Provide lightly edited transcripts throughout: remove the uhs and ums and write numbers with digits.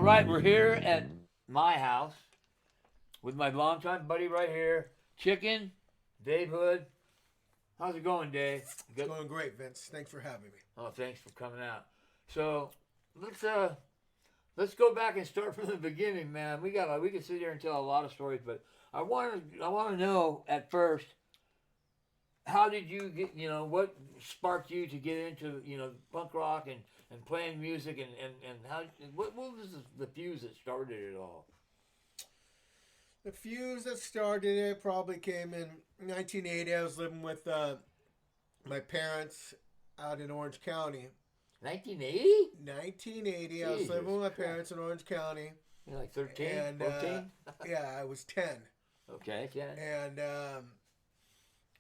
right, we're here at my house with my longtime buddy right here, Chicken, Dave Hood. How's it going, Dave? It's going great, Vince. Thanks for having me. Oh, thanks for coming out. So let's go back and start from the beginning, man. We could sit here and tell a lot of stories, but I want to know at first, how did you get, what sparked you to get into, punk rock and playing music, and how, what was the fuse that started it all? The fuse that started it probably came in 1980. I was living with my parents out in Orange County. 1980? 1980. I was living with my parents in Orange County. You're like 13, and 14? Yeah, I was 10. Okay, 10. And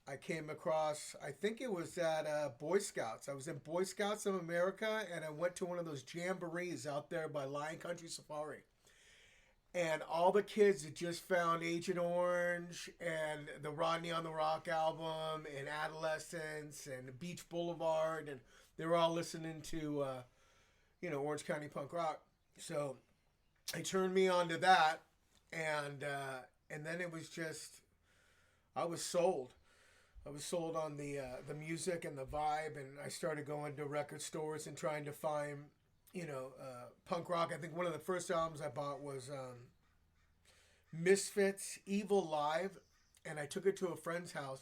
I came across, I think it was at Boy Scouts. I was in Boy Scouts of America, and I went to one of those jamborees out there by Lion Country Safari. And all the kids had just found Agent Orange and the Rodney on the Rock album and Adolescence and Beach Boulevard, and they were all listening to, Orange County punk rock. So they turned me on to that, and then it was just, I was sold. I was sold on the music and the vibe, and I started going to record stores and trying to find, punk rock. I think one of the first albums I bought was Misfits, Evil Live, and I took it to a friend's house,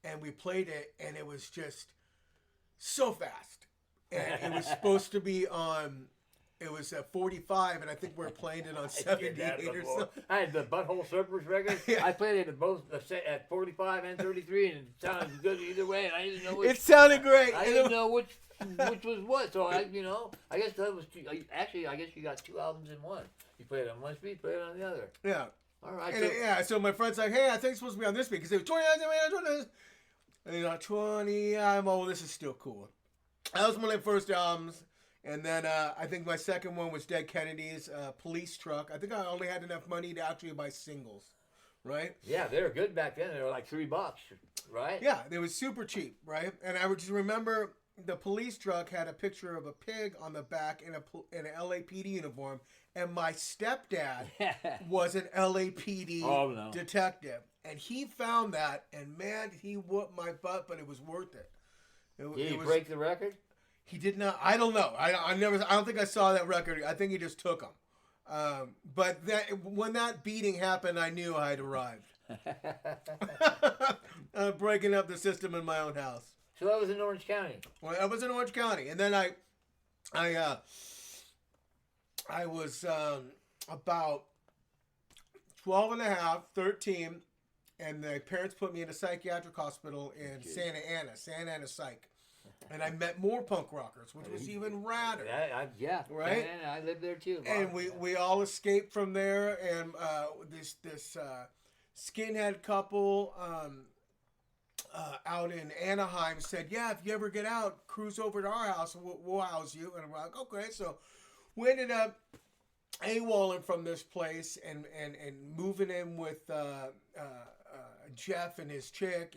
and we played it, and it was just so fast. And it was supposed to be on, it was at 45, and I think we were playing it on 78 or something. I had the Butthole Surfers record. Yeah. I played it at 45 and 33, and it sounded good either way, and I didn't know which. It sounded great. I didn't know which was what. So I guess that was two. Actually, I guess you got two albums in one. You played it on one speed, played it on the other. Yeah. All right. So my friend's like, hey, I think it's supposed to be on this speed, because it was 20. And 20. This is still cool. That was one of the first albums. And then I think my second one was Dead Kennedy's Police Truck. I think I only had enough money to actually buy singles, right? Yeah, they were good back then. They were like $3, right? Yeah, they were super cheap, right? And I would just remember the Police Truck had a picture of a pig on the back in an LAPD uniform, and my stepdad was an LAPD detective. And he found that, and man, he whooped my butt, but it was worth it. Did he break the record? He did not. I don't know. I don't think I saw that record. I think he just took them. But when that beating happened, I knew I had arrived. Breaking up the system in my own house. So that was in Orange County. Well, I was in Orange County, and then I was about 12 and a half, 13, and my parents put me in a psychiatric hospital in Santa Ana Psych. And I met more punk rockers, which was even radder. Yeah, right. And I lived there too. And we all escaped from there. And this skinhead couple out in Anaheim said, "Yeah, if you ever get out, cruise over to our house, and we'll house you." And I'm like, "Okay." So we ended up AWOLing from this place and moving in with Jeff and his chick,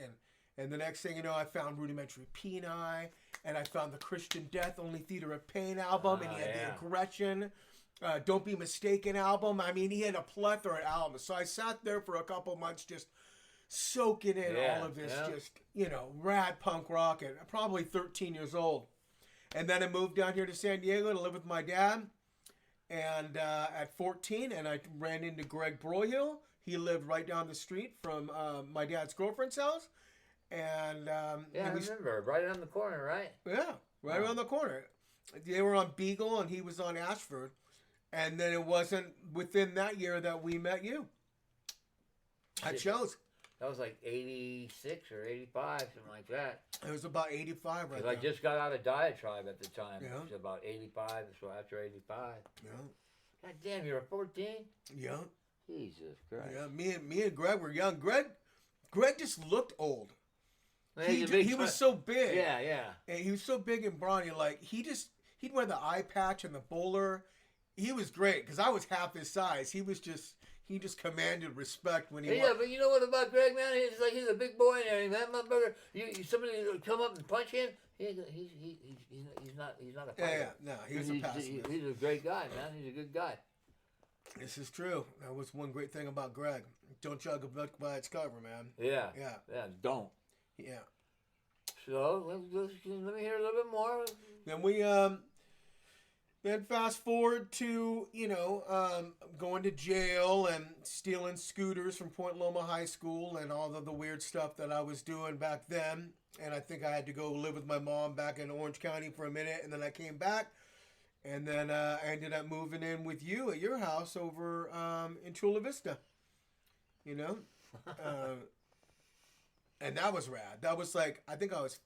and the next thing you know, I found Rudimentary Peni, and I found the Christian Death Only Theater of Pain album, and he had the Aggression, Don't Be Mistaken album. I mean, he had a plethora of albums. So I sat there for a couple months just soaking in all of this just, rad punk rock, and probably 13 years old. And then I moved down here to San Diego to live with my dad, and at 14, and I ran into Greg Broyhill. He lived right down the street from my dad's girlfriend's house. And I remember, right on the corner, right? Yeah, right around the corner. They were on Beagle, and he was on Ashford. And then it wasn't within that year that we met you at shows. That was like 86 or 85, something like that. It was about 85, right? Because I just got out of Diatribe at the time. Yeah. It was about 85, so after 85. Yeah. God damn, you were 14? Yeah. Jesus Christ. Yeah, me and Greg were young. Greg just looked old. Man, He was so big. Yeah. And he was so big and brawny. Like, he'd wear the eye patch and the bowler. He was great because I was half his size. He just commanded respect when he Yeah, but you know what about Greg, man? He's a big boy and everything, man. My brother, somebody come up and punch him, he's not a fighter. Yeah, no, he was a pacifist. He's a great guy, man. He's a good guy. This is true. That was one great thing about Greg. Don't judge a book by its cover, man. Yeah. Yeah. Yeah. Don't. Yeah. So let me hear a little bit more. Then we then fast forward to going to jail and stealing scooters from Point Loma High School and all of the weird stuff that I was doing back then. And I think I had to go live with my mom back in Orange County for a minute, and then I came back. And then I ended up moving in with you at your house over in Chula Vista. You know? And that was rad. That was like, I think I was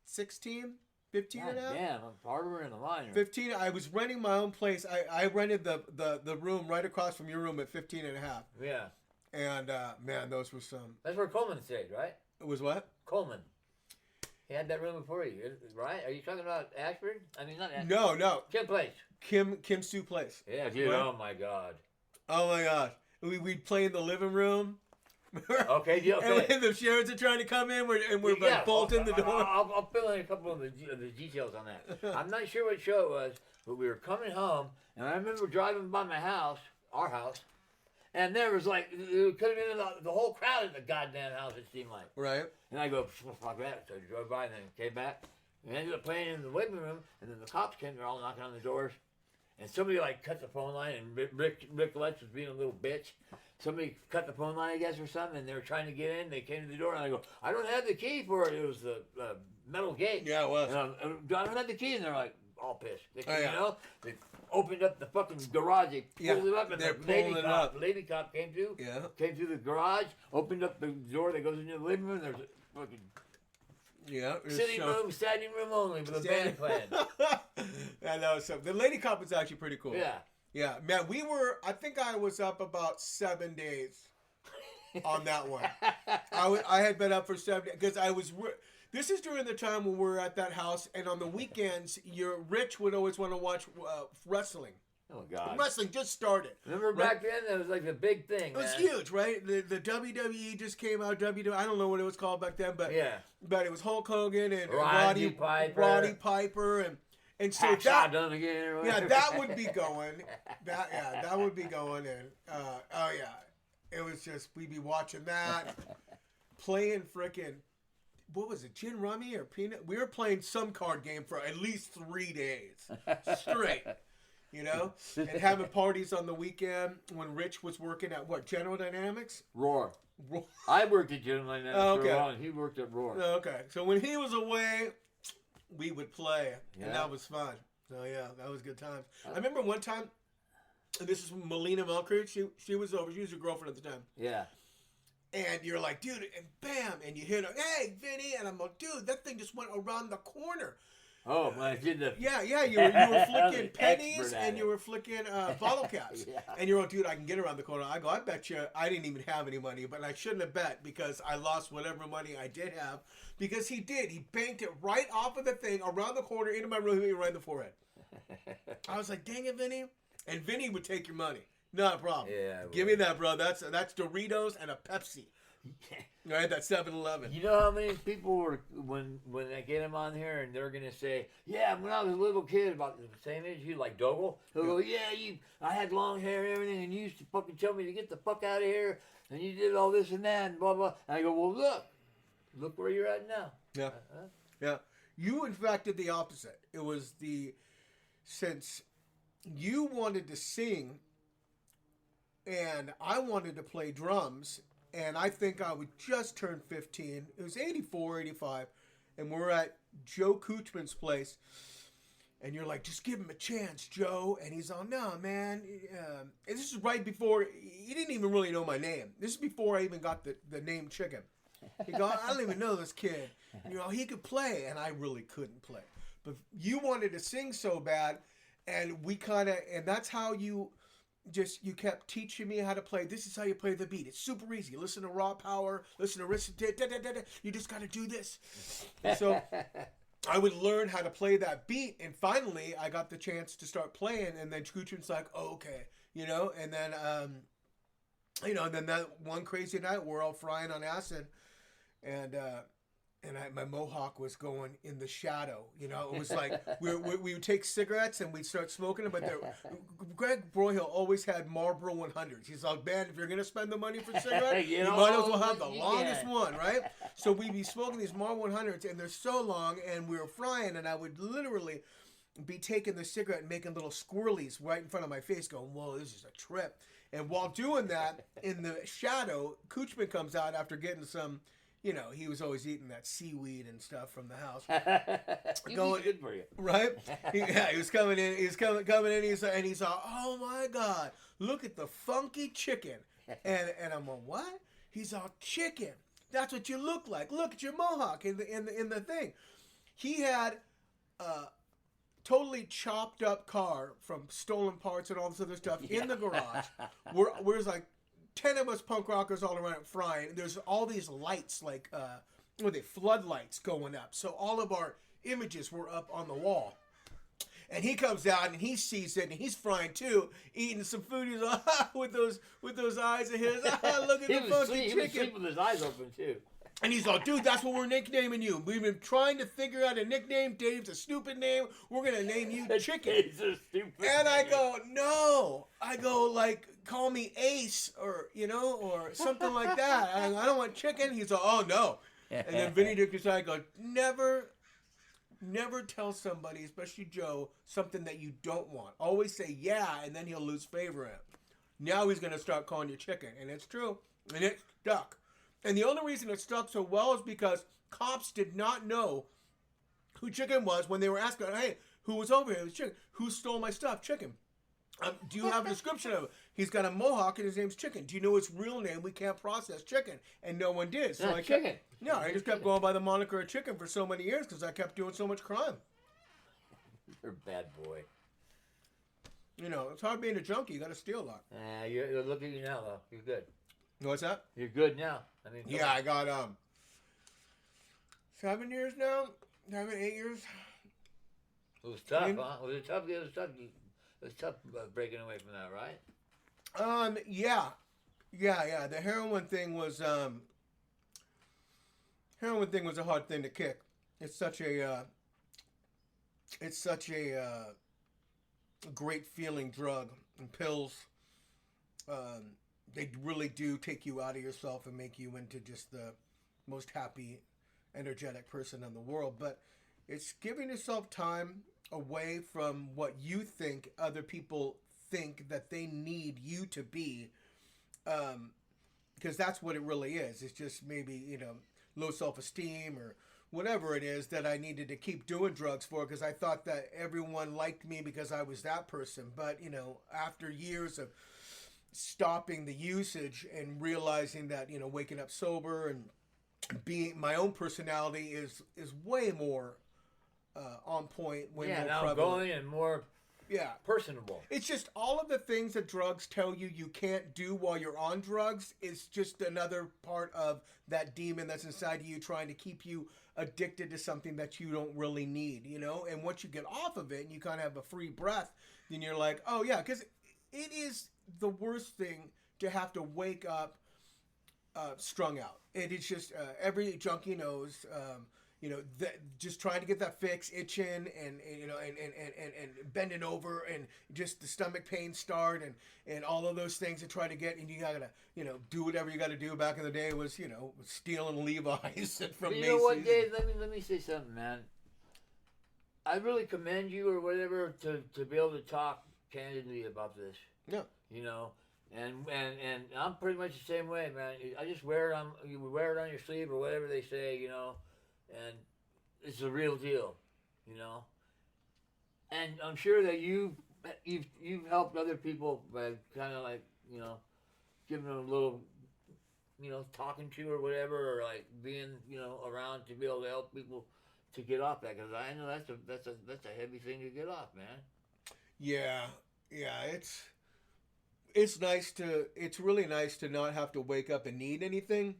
16, 15 God and a half. damn, I'm harder in the line. 15. I was renting my own place. I rented the room right across from your room at 15 and a half. Yeah. And, man, those were some... That's where Coleman stayed, right? It was what? Coleman. He had that room before you, right? Are you talking about Ashford? I mean, not Ashford. No. Kim Place. Kim Sue Place. Yeah, dude. Right? Oh, my God. Oh, my gosh. We'd play in the living room. Okay, yeah, okay. And when the sheriffs are trying to come in, we're like bolting the door. I'll fill in a couple of the details on that. I'm not sure what show it was, but we were coming home, and I remember driving by my house, our house, and there was like, it could have been the whole crowd at the goddamn house, it seemed like. Right. And I go, fuck that. So I drove by and then came back. We ended up playing in the living room, and then the cops came, they're all knocking on the doors. And somebody like cut the phone line, and Rick Letts was being a little bitch. Somebody cut the phone line, I guess, or something, and they were trying to get in. They came to the door, and I go, I don't have the key for it. It was the metal gate. Yeah, it was. And I don't have the key, and they're like, all pissed. They opened up the fucking garage. They pulled it up, and the lady cop came through. Yeah. Came through the garage, opened up the door that goes into the living room. There's a fucking standing room only with a band playing. I know. So the lady cop was actually pretty cool. Yeah. Yeah, man. I think I was up about 7 days on that one. I had been up for 7 days because this is during the time when we were at that house, and on the weekends, Rich would always want to watch wrestling. Oh, God. Wrestling just started. Remember back then? That was like the big thing. It was huge, right? The WWE just came out. I don't know what it was called back then, but yeah. But it was Hulk Hogan and Roddy Piper, and so that would be going. That would be going, and it was just we'd be watching that, playing frickin'. What was it, gin rummy or peanut? We were playing some card game for at least 3 days straight. You know, and having parties on the weekend when Rich was working at General Dynamics? Roar. I worked at General Dynamics for a while, and he worked at Roar. Okay, so when he was away, we would play, and that was fun. So yeah, that was good times. I remember one time, and this is Melina Melkert. She was over. She was your girlfriend at the time. Yeah. And you're like, dude, and bam, and you hit her, hey, Vinny, and I'm like, dude, that thing just went around the corner. Oh, when I did the... Yeah, you were flicking pennies and you were flicking bottle caps. Yeah. And you're like, dude, I can get around the corner. I go, I bet you I didn't even have any money, but I shouldn't have bet because I lost whatever money I did have. Because he did. He banked it right off of the thing, around the corner, into my room, hit me right in the forehead. I was like, dang it, Vinny. And Vinny would take your money. Not a problem. Yeah, give me that, bro. That's Doritos and a Pepsi. Right, that's 7-Eleven. You know how many people were when I get him on here and they're gonna say, yeah, when I was a little kid, about the same age you, like Dogle, he'll go, yeah, I had long hair and everything, and you used to fucking tell me to get the fuck out of here, and you did all this and that, and blah blah. And I go, well, look where you're at now. Yeah, yeah. You in fact did the opposite. It was since you wanted to sing, and I wanted to play drums. And I think I would just turn 15. It was 84, 85. And we're at Joe Coochman's place. And you're like, just give him a chance, Joe. And he's all, no, man. And this is right before, he didn't even really know my name. This is before I even got the name Chicken. He goes, I don't even know this kid. And you're all, he could play. And I really couldn't play. But you wanted to sing so bad. And and that's how you kept teaching me how to play. This is how you play the beat. It's super easy. Listen to raw power. Listen to wrist. You just got to do this. And so I would learn how to play that beat. And finally, I got the chance to start playing. And then Scoochman's like, oh, okay. And then, and then that one crazy night, we're all frying on acid. And and my mohawk was going in the shadow. You know, it was like we would take cigarettes and we'd start smoking them. But Greg Broyhill always had Marlboro 100s. He's like, man, if you're gonna spend the money for cigarettes, you might as well have the longest one, right? So we'd be smoking these Marlboro 100s, and they're so long, and we were frying, and I would literally be taking the cigarette and making little squirrelies right in front of my face, going, whoa, this is a trip. And while doing that, in the shadow, Coochman comes out after getting some, you know, he was always eating that seaweed and stuff from the house. Going good for you, right? He was coming in. He's coming in. He's like, oh my God, look at the funky chicken. And I'm like, what? He's all, chicken. That's what you look like. Look at your mohawk in the thing. He had totally chopped up car from stolen parts and all this other stuff in the garage. There's like 10 of us punk rockers all around it frying. There's all these lights, like floodlights going up. So all of our images were up on the wall. And he comes out and he sees it and he's frying too, eating some food. He's like, with those eyes of his. Look at the funky chicken. He was sleeping with his eyes open too. And he's like, dude, that's what we're nicknaming you. We've been trying to figure out a nickname. Dave's a stupid name. We're going to name you Chicken. Dave's a stupid and I go, no. I go, like, call me Ace or, you know, or something like that. I don't want Chicken. He's like, oh, no. And then Vinny Dick decided, go, never tell somebody, especially Joe, something that you don't want. Always say yeah, and then he'll lose favor in it. Now he's going to start calling you Chicken. And it's true. And it stuck. And the only reason it stuck so well is because cops did not know who Chicken was when they were asking, hey, who was over here? It was Chicken. Who stole my stuff? Chicken. Do you have a description of it? He's got a mohawk and his name's Chicken. Do you know his real name? We can't process Chicken. And no one did. So Chicken. I just kept going by the moniker of Chicken for so many years because I kept doing so much crime. You're a bad boy. You know, it's hard being a junkie. You got to steal a lot. Look at you now, though. You're good. What's that? You're good now. I mean, I got 7 years now. 7, 8 years. It was tough, huh? Was it tough? It was tough breaking away from that, right? Yeah. The heroin thing was a hard thing to kick. It's such a great feeling drug, and pills. They really do take you out of yourself and make you into just the most happy, energetic person in the world. But it's giving yourself time away from what you think other people think that they need you to be. Because that's what it really is. It's just maybe, you know, low self-esteem or whatever it is that I needed to keep doing drugs for, because I thought that everyone liked me because I was that person. But, you know, after years of stopping the usage and realizing that, you know, waking up sober and being my own personality is way more on point, way more now prevalent. Going and more personable. It's just all of the things that drugs tell you can't do while you're on drugs is just another part of that demon that's inside of you trying to keep you addicted to something that you don't really need, you know? And once you get off of it and you kind of have a free breath, then you're like, oh yeah, because it is the worst thing to have to wake up strung out. It is just every junkie knows, you know, just trying to get that fix, itching and you know and bending over and just the stomach pain start and all of those things to try to get, and you gotta, you know, do whatever you got to do. Back in the day was, you know, stealing Levi's from Macy's. You know what, Dave? Let me say something, man. I really commend you or whatever to be able to talk candidly about this. Yeah. You know, and I'm pretty much the same way, man. I just wear it on your sleeve or whatever they say, you know, and it's the real deal, you know. And I'm sure that you've helped other people by kind of like, you know, giving them a little, you know, talking to or whatever, or like being, you know, around to be able to help people to get off that, because I know that's a heavy thing to get off, man. Yeah, it's really nice to not have to wake up and need anything.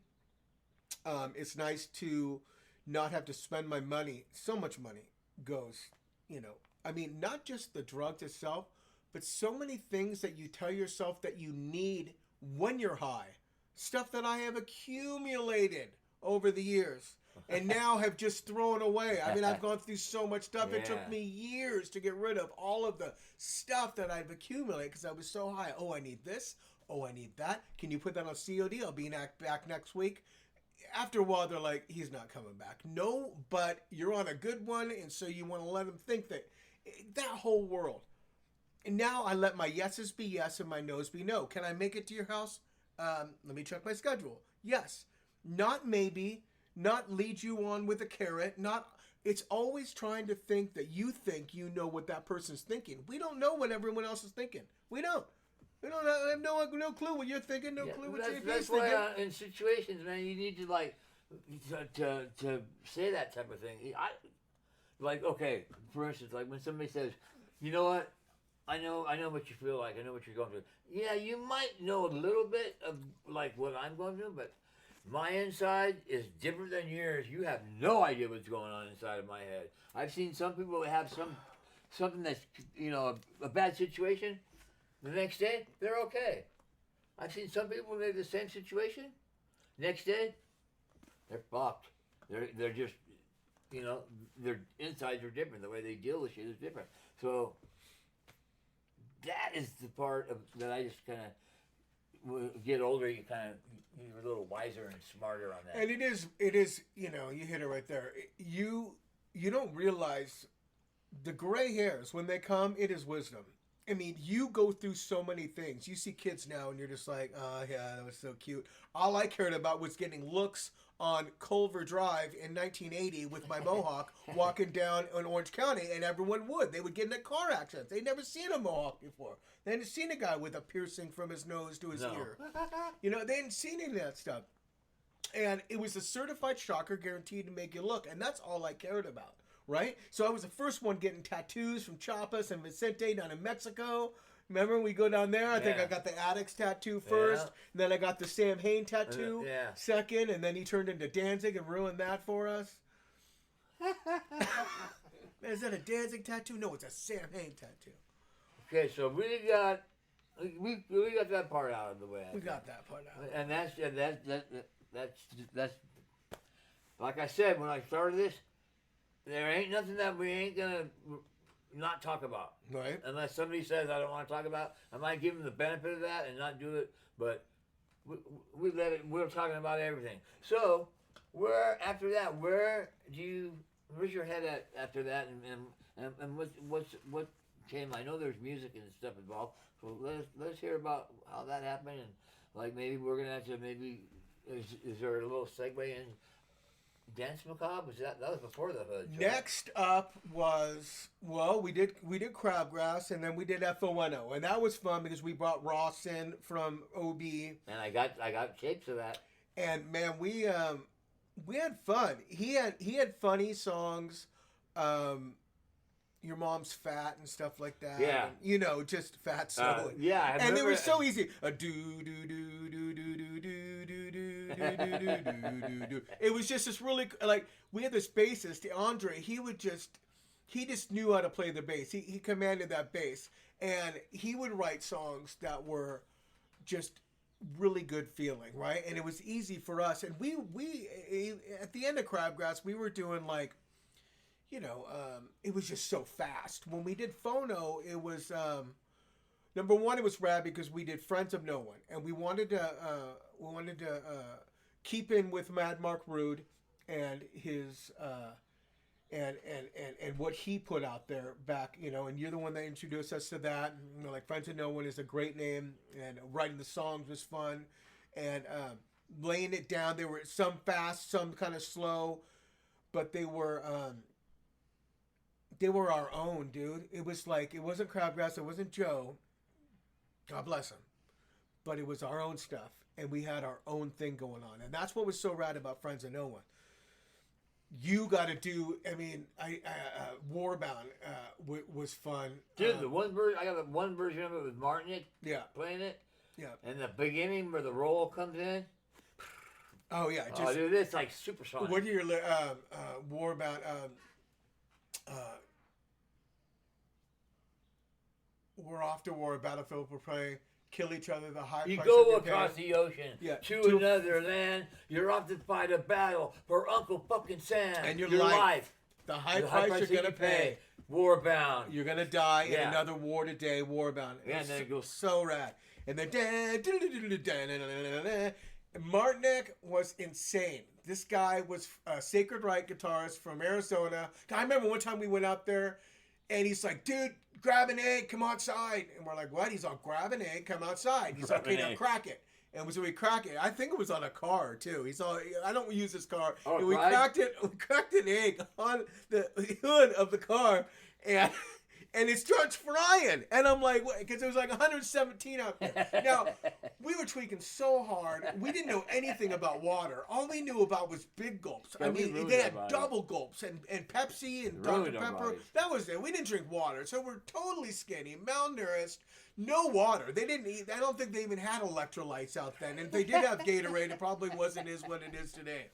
It's nice to not have to spend my money. So much money goes, you know, I mean, not just the drugs itself, but so many things that you tell yourself that you need when you're high. Stuff that I have accumulated over the years. and now have just thrown away. I mean, I've gone through so much stuff. It took Yeah. me years to get rid of all of the stuff that I've accumulated because I was so high. Oh, I need this. Oh, I need that. Can you put that on COD? I'll be back next week. After a while, they're like, he's not coming back. No, but you're on a good one, and so you want to let him think that whole world. And now I let my yeses be yes and my no's be no. Can I make it to your house? Let me check my schedule. Yes. Not maybe. Not lead you on with a carrot. Not. It's always trying to think that you know what that person's thinking. We don't know what everyone else is thinking. We don't. We don't have no clue what you're thinking. No clue what you're thinking. That's why in situations, man, you need to like to say that type of thing. Like okay, for instance, like when somebody says, you know what, I know what you feel like. I know what you're going through. Yeah, you might know a little bit of like what I'm going through, but my inside is different than yours. You have no idea what's going on inside of my head. I've seen some people have something that's a bad situation. The next day they're okay. I've seen some people in the same situation. Next day they're fucked. They're just their insides are different. The way they deal with shit is different. So that is the part of that I just kind of get older. You're a little wiser and smarter on that. And it is you hit it right there. You don't realize the gray hairs when they come. It is wisdom. I mean, you go through so many things. You see kids now, and you're just like, oh, yeah, that was so cute. All I cared about was getting looks on Culver Drive in 1980 with my mohawk walking down in Orange County, and everyone would. They would get in a car accident. They'd never seen a mohawk before. They hadn't seen a guy with a piercing from his nose to his ear. They hadn't seen any of that stuff. And it was a certified shocker guaranteed to make you look, and that's all I cared about. Right? So I was the first one getting tattoos from Chiapas and Vicente down in Mexico. Remember we go down there? I think I got the Addicts tattoo first. And then I got the Sam Hain tattoo second. And then he turned into Danzig and ruined that for us. Is that a Danzig tattoo? No, it's a Sam Hain tattoo. Okay, so we got that part out of the way. We got that part out. And that's like I said when I started this. There ain't nothing that we ain't gonna not talk about. Right. Unless somebody says I don't want to talk about, I might give them the benefit of that and not do it. But we let it. We're talking about everything. So where after that? Where's your head at after that? And what came? I know there's music and stuff involved. So let's hear about how that happened and like maybe we're gonna have to is there a little segue in? Dance Macabre? That was before the Hood? Right? Next up was we did Crabgrass and then we did F.O.N.O. and that was fun because we brought Ross in from OB and I got shapes of that. And man, we had fun. He had funny songs. Your Mom's Fat and stuff like that. Yeah. And, just fat so. Yeah. And it was so easy. A do do do do do do do do do do do do do. It was just this really like we had this bassist, Andre. He just knew how to play the bass. He commanded that bass, and he would write songs that were just really good feeling, right? And it was easy for us. And we at the end of Crabgrass, we were doing like. It was just so fast. When we did F.O.N.O, it was number one. It was rad because we did Friends of No One, and we wanted to keep in with Mad Mark Rude and his and what he put out there back. And you're the one that introduced us to that. And, like Friends of No One is a great name, and writing the songs was fun, and laying it down. There were some fast, some kind of slow, but they were our own, dude. It was like, it wasn't Crabgrass, it wasn't Joe. God bless him. But it was our own stuff. And we had our own thing going on. And that's what was so rad about Friends of No One. You got to do, Warbound was fun. Dude, the one version, I got the one version of it with Martin playing it. Yeah. And the beginning where the roll comes in. Oh, yeah. Dude, it's like super sonic. What are your Warbound? We're off to war, battlefield for prey. kill each other. The high You price go of your across pain. the ocean Yeah, to to- another land. You're off to fight a battle for Uncle fucking Sam. And your life. life. The high price you're that gonna you pay. War bound. You're gonna die in Yeah. another war today, war bound. Yeah, and then it goes so rad. And then Martinick was insane. This guy was a Sacred Right guitarist from Arizona. I remember one time we went out there, and he's like, "Dude, grab an egg, come outside." And we're like, "What?" He's like, "Grab an egg, come outside." He's like, "Okay, now crack it." And so we crack it. I think it was on a car too. He's all, "I don't use this car." Oh, and we right? cracked it. We cracked an egg on the hood of the car, and it starts frying. And I'm like, because it was like 117 out there. Now, we were tweaking so hard. We didn't know anything about water. All we knew about was big gulps. Yeah, I we mean, ruined they our had bodies. double gulps and Pepsi and Ruined Dr. our Pepper. bodies. That was it. We didn't drink water. So we're totally skinny, malnourished, no water. They didn't eat. I don't think they even had electrolytes out then. And if they did have Gatorade, it probably wasn't as what it is today.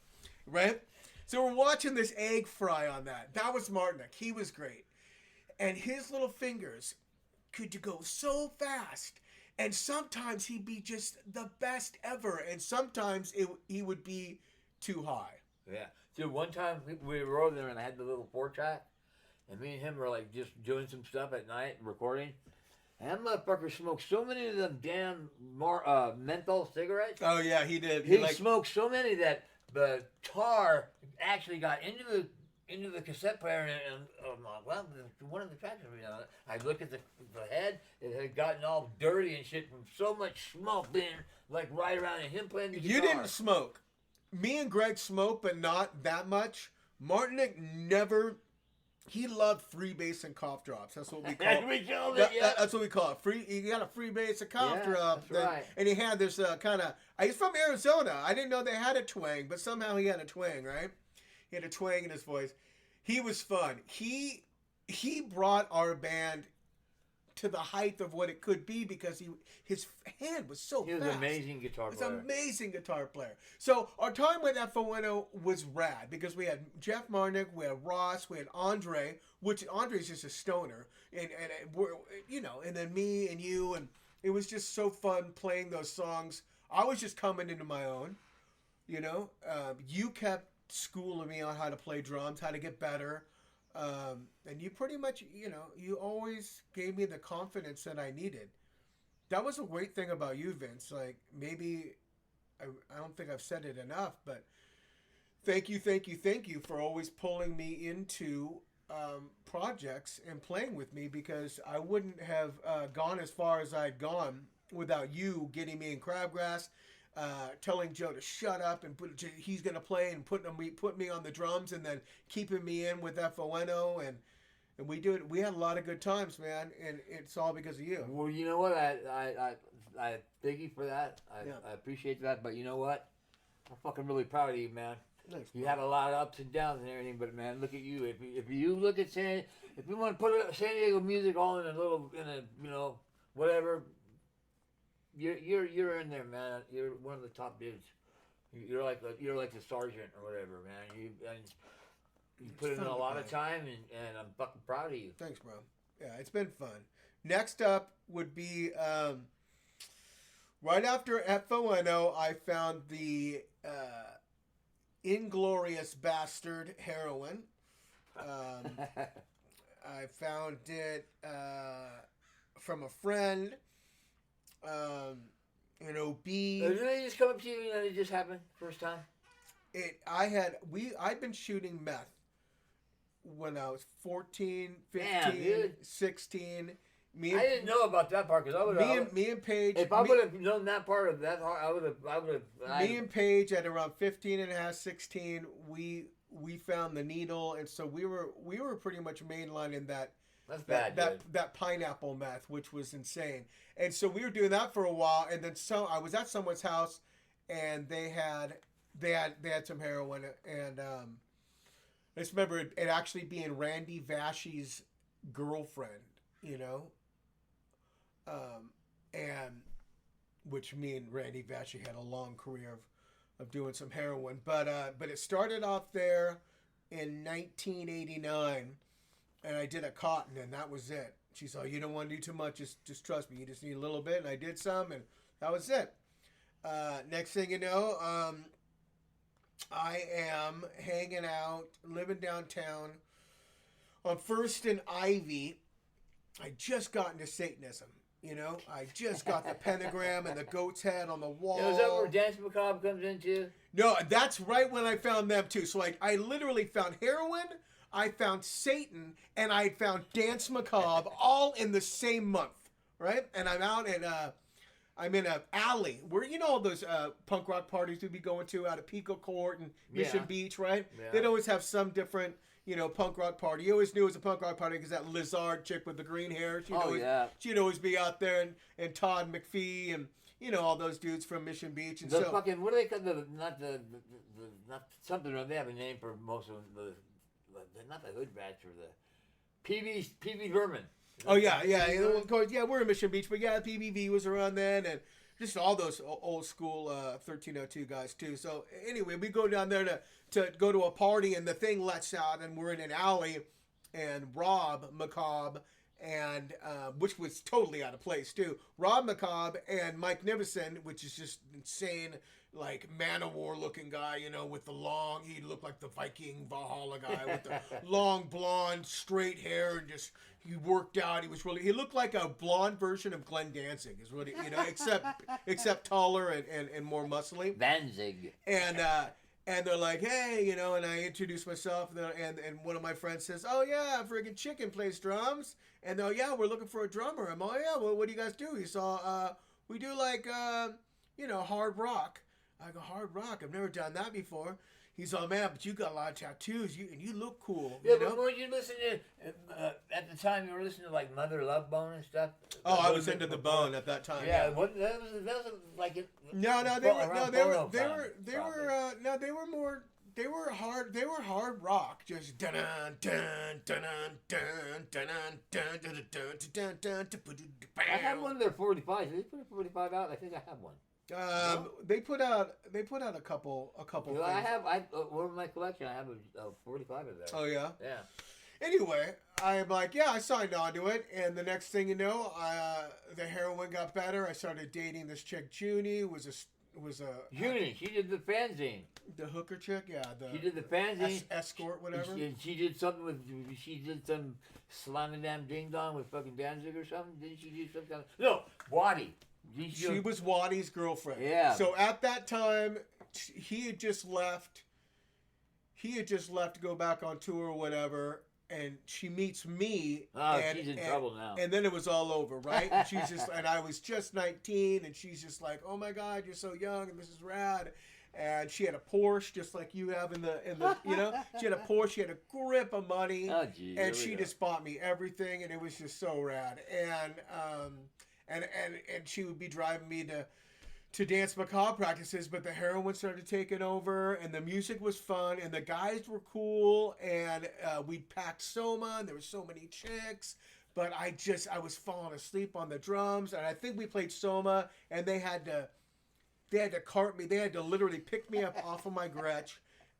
Right? So we're watching this egg fry on that. That was Martinick. He was great. And his little fingers could go so fast. And sometimes he'd be just the best ever. And sometimes he would be too high. Yeah. Dude, one time we were over there and I had the little 4-track. And me and him were like just doing some stuff at night, recording. And that motherfucker smoked so many of them damn menthol cigarettes. Oh, yeah, he did. He smoked so many that the tar actually got into the cassette player, and well, one of the tracks, I looked at the head, it had gotten all dirty and shit from so much smoke being like right around and him playing the guitar. You didn't smoke. Me and Greg smoked, but not that much. Martinick never. He loved free bass and cough drops. That's what we call it. We called it, yeah. That's what we call it. Free. You got a free bass and cough drop. That's right. And he had this kind of. He's from Arizona. I didn't know they had a twang, but somehow he had a twang, right? He had a twang in his voice. He was fun. He brought our band to the height of what it could be because his hand was so fast. He was an amazing guitar player. He was an amazing guitar player. So our time with F.O.N.O was rad because we had Jeff Marnick, we had Ross, we had Andre, which Andre's just a stoner, and we're, and then me and you, and it was just so fun playing those songs. I was just coming into my own, you kept schooling me on how to play drums, how to get better. And you pretty much, you always gave me the confidence that I needed. That was a great thing about you, Vince. Like, maybe, I don't think I've said it enough, but thank you for always pulling me into projects and playing with me, because I wouldn't have gone as far as I'd gone without you getting me in Crabgrass, telling Joe to shut up and he's going to play, and put me on the drums, and then keeping me in with F.O.N.O. and we do it. We had a lot of good times, man, and it's all because of you. Well, you know what? I thank you for that. I appreciate that, but you know what? I'm fucking really proud of you, man. Thanks, you had a lot of ups and downs and everything, but man, look at you. If you look at if you want to put San Diego music all in a whatever. You're in there, man. You're one of the top dudes. You're like the sergeant or whatever, man. You put in a lot of time, and I'm fucking proud of you. Thanks, bro. Yeah, it's been fun. Next up would be right after F.O.N.O. I found the Inglorious Bastard heroin. I found it from a friend. OB. Did they just come up to you and it just happened first time? I'd been shooting meth when I was 14, 15, 16. I didn't know about that part because I would have. Me and Paige. If I would have known that part of that, I would have. Me and Paige at around 15 and a half, 16, we found the needle, and so we were pretty much mainlining that. That's bad. That pineapple meth, which was insane. And so we were doing that for a while, and then I was at someone's house, and they had some heroin, and I just remember it actually being Randy Vashey's girlfriend, and which me and Randy Vashey had a long career of doing some heroin, but it started off there in 1989. And I did a cotton, and that was it. she's like, you don't want to do too much. Just trust me. You just need a little bit. And I did some, and that was it. Next thing you know, I am hanging out, living downtown on First and Ivy. I just got into Satanism. You know, I just got the pentagram and the goat's head on the wall. Is that where Dance Macabre comes into? No, that's right when I found them too. So I literally found heroin, I found Satan, and I found Dance Macabre all in the same month, right? And I'm out in I'm in an alley where, you know, all those punk rock parties we'd be going to out at Pico Court and Mission Beach, right? Yeah. They'd always have some different, you know, punk rock party. You always knew it was a punk rock party because that Lizard chick with the green hair, she'd always be out there, and Todd McPhee and, you know, all those dudes from Mission Beach. And the fucking, what do they call not something, they have a name for most of them, not the hood rats or the PV vermin. Oh, yeah. Of course, we're in Mission Beach, but yeah, PBV was around then, and just all those old school 1302 guys, too. So, anyway, we go down there to go to a party, and the thing lets out, and we're in an alley, and Rob Macabre, and which was totally out of place, too. Rob Macabre and Mike Nivison, which is just insane, like man-of-war-looking guy, you know, with the long, he looked like the Viking Valhalla guy with the long blonde, straight hair, and just, he worked out. He looked like a blonde version of Glenn Danzig, is what he, you know, except taller and more muscly. Danzig. And they're like, hey, you know, and I introduce myself, and one of my friends says, oh, yeah, friggin' Chicken plays drums. And they're like, yeah, we're looking for a drummer. I'm like, oh, yeah, well, what do you guys do? He saw, we do like, you know, hard rock. I go, hard rock? I've never done that before. He's all, man, but you got a lot of tattoos, and you look cool. Yeah, you know? but weren't you listening to, at the time, you were listening to, like, Mother Love Bone and stuff? Oh, I was into the Bone at that time. Yeah, that was like... They were hard rock, just dun dun dun dun dun dun dun dun dun dun. I had one of their 45s. Did they put a 45 out? I think I have one. They put out a couple Well, things. one of my collection. I have a 45 of theirs. Oh yeah. Yeah. Anyway, I'm like, yeah, I signed on to it, and the next thing you know, the heroin got better. I started dating this chick, Junie, was a Junie. She did the fanzine. The hooker chick, yeah. She did the fanzine. Escort, whatever. She did something with. She did some slam and damn ding dong with fucking Danzig or something. Didn't she do some kind of? No, Waddy. She was Waddy's girlfriend. Yeah. So at that time, he had just left. He had just left to go back on tour or whatever, and she meets me. Oh, she's in trouble now. And then it was all over, right? And she's just, and I was just 19, and she's just like, "Oh my God, you're so young, and this is rad." And she had a Porsche, just like you have in the you know. She had a Porsche. She had a grip of money, and she just bought me everything, and it was just so rad. And she would be driving me to Dance Macabre practices, but the heroin started taking over, and the music was fun, and the guys were cool, and we'd packed Soma, and there were so many chicks, but I was falling asleep on the drums, and I think we played Soma, and they had to cart me, they had to literally pick me up off of my Gretsch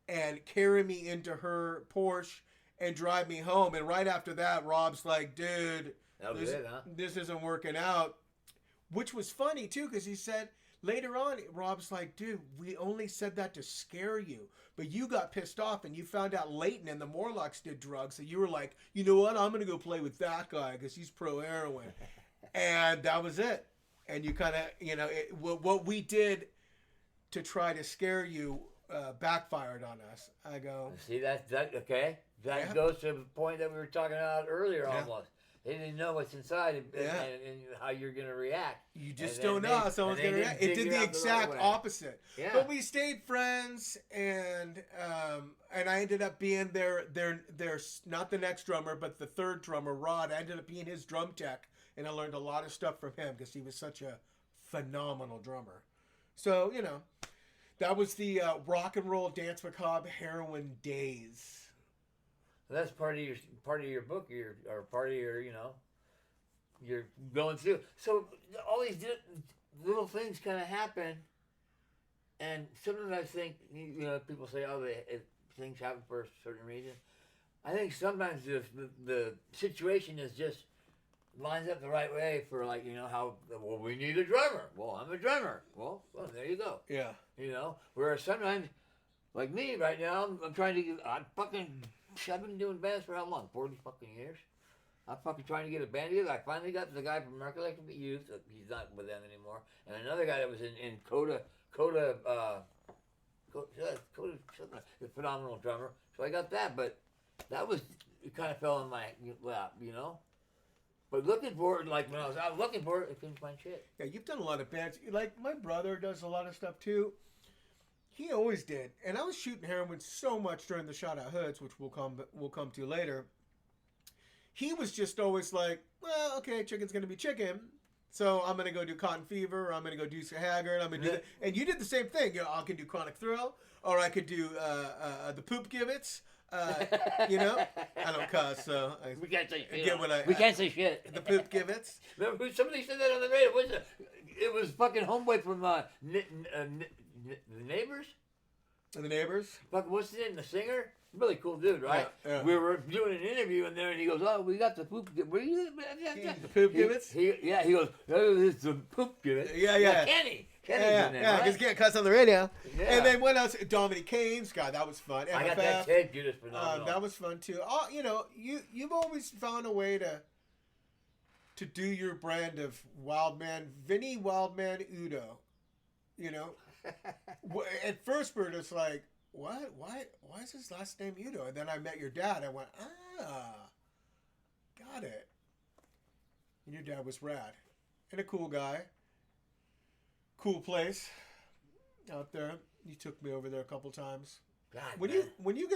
and carry me into her Porsche and drive me home, and right after that, Rob's like, dude, this isn't working out, which was funny, too, because he said, later on, Rob's like, dude, we only said that to scare you. But you got pissed off and you found out Leighton and the Morlocks did drugs. So you were like, you know what? I'm going to go play with that guy because he's pro-heroin. And that was it. And you kind of, you know, what we did to try to scare you backfired on us. I go. See, okay. That goes to the point that we were talking about earlier almost. They didn't know what's inside and how you're going to react. You just don't know how someone's going to react. It did the exact opposite. Yeah. But we stayed friends, and I ended up being their not the next drummer, but the third drummer, Rod. I ended up being his drum tech, and I learned a lot of stuff from him because he was such a phenomenal drummer. So, you know, that was the rock and roll Dance Macabre heroin days. That's part of your book, or part of your, you know, you're going through. So all these little things kind of happen, and sometimes I think, you know, people say, oh, things happen for a certain reason. I think sometimes the situation is just lines up the right way for like how we need a drummer. Well, I'm a drummer. Well, there you go. Yeah. Whereas sometimes, like me right now, I'm trying to get. I've been doing bands for how long? 40 fucking years. I'm fucking trying to get a band together. I finally got the guy from American Electric Youth. He's not with them anymore. And another guy that was in Coda, the phenomenal drummer. So I got that, but that was, it kind of fell in my lap, But looking for it, like when I was out looking for it, I couldn't find shit. Yeah, you've done a lot of bands. Like my brother does a lot of stuff too. He always did, and I was shooting heroin so much during the Shout Out Hoods, which we'll come to later. He was just always like, well, okay, chicken's gonna be chicken, so I'm gonna go do Cotton Fever, or I'm gonna go do Haggard, I'm gonna do that. And you did the same thing. I could do Chronic Thrill, or I could do the Poop Gibbets. I don't cuss, so We can't say shit. get what We can't say shit. the Poop Gibbets. Remember, somebody said that on the radio. It was fucking Homeboy from the Neighbors. And the Neighbors. Fucking what's his name? The singer. Really cool dude, right? Yeah. We were doing an interview in there, and he goes, "Oh, we got the poop. Where you?" The Poop Gibbets. He goes, "Oh, it's the poop gibbet." Yeah. Kenny's Yeah, in there, because right? you can't cuss on the radio. Yeah. And then what else? Dominic Canes. God, that was fun. I got MFF. that tape, dude. It's phenomenal. That was fun too. You've always found a way to do your brand of Wildman, Vinny Wildman Udo. At first, we're just like, what? Why is his last name Udo? And then I met your dad. I went, got it. And your dad was rad and a cool guy. Cool place out there. You took me over there a couple times. God, When man. you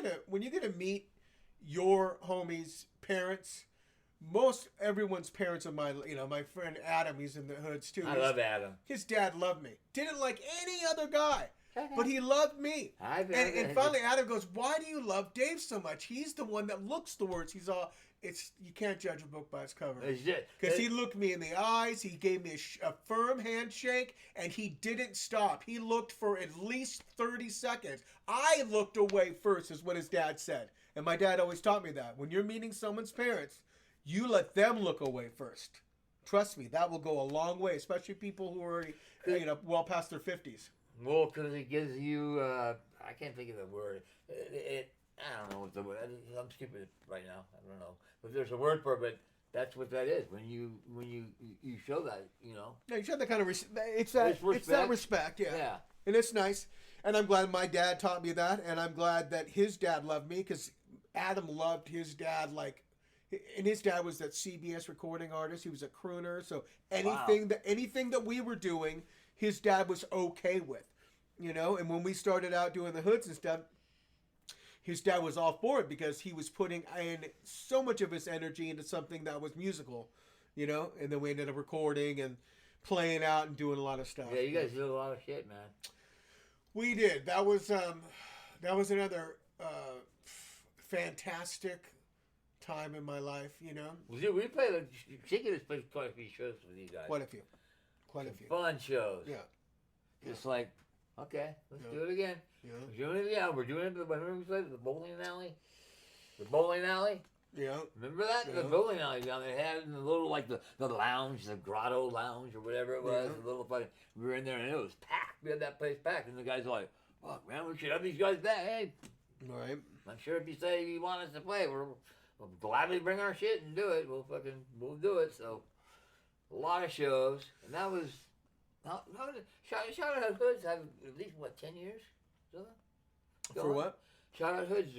gonna meet your homies' parents? Most everyone's parents are my friend Adam. He's in the hoods too. I love Adam. His dad loved me. Didn't like any other guy, but he loved me. And finally, Adam goes, "Why do you love Dave so much? He's the one that looks the words. You can't judge a book by its cover." Because he looked me in the eyes, he gave me a firm handshake, and he didn't stop. He looked for at least 30 seconds. I looked away first, is what his dad said. And my dad always taught me that. When you're meeting someone's parents, you let them look away first. Trust me, that will go a long way, especially people who are already, well past their 50s. Well, because it gives you, I can't think of the word. I don't know what the word. I'm stupid right now. I don't know, but there's a word for it. But that's what that is. When you show that, Yeah, you show that kind of it's respect. that respect, yeah. And it's nice. And I'm glad my dad taught me that, and I'm glad that his dad loved me, because Adam loved his dad and his dad was that CBS recording artist. He was a crooner, so anything that we were doing, his dad was okay with, And when we started out doing the hoods and stuff, his dad was all for it, because he was putting in so much of his energy into something that was musical, And then we ended up recording and playing out and doing a lot of stuff. Yeah, you guys did a lot of shit, man. We did. That was another fantastic time in my life. We played. Chicken has played quite a few shows with you guys. Quite a few. Fun shows. Yeah. Just like, okay, let's do it again. Yeah. We're doing it again. We're doing it. Remember we played the bowling alley? The bowling alley. Yeah. Remember that? Yeah. The bowling alley down there had in the little, like the lounge, the grotto lounge or whatever it was. Yeah. The little fucking, we were in there and it was packed. We had that place packed, and the guys were like, "Fuck, man, we should have these guys back." Hey, All right. I'm sure if you say you want us to play, we'll gladly bring our shit and do it. We'll do it. So a lot of shows, and that was Shout Out Hoods have at least 10 years. For what? Shout Out Hoods.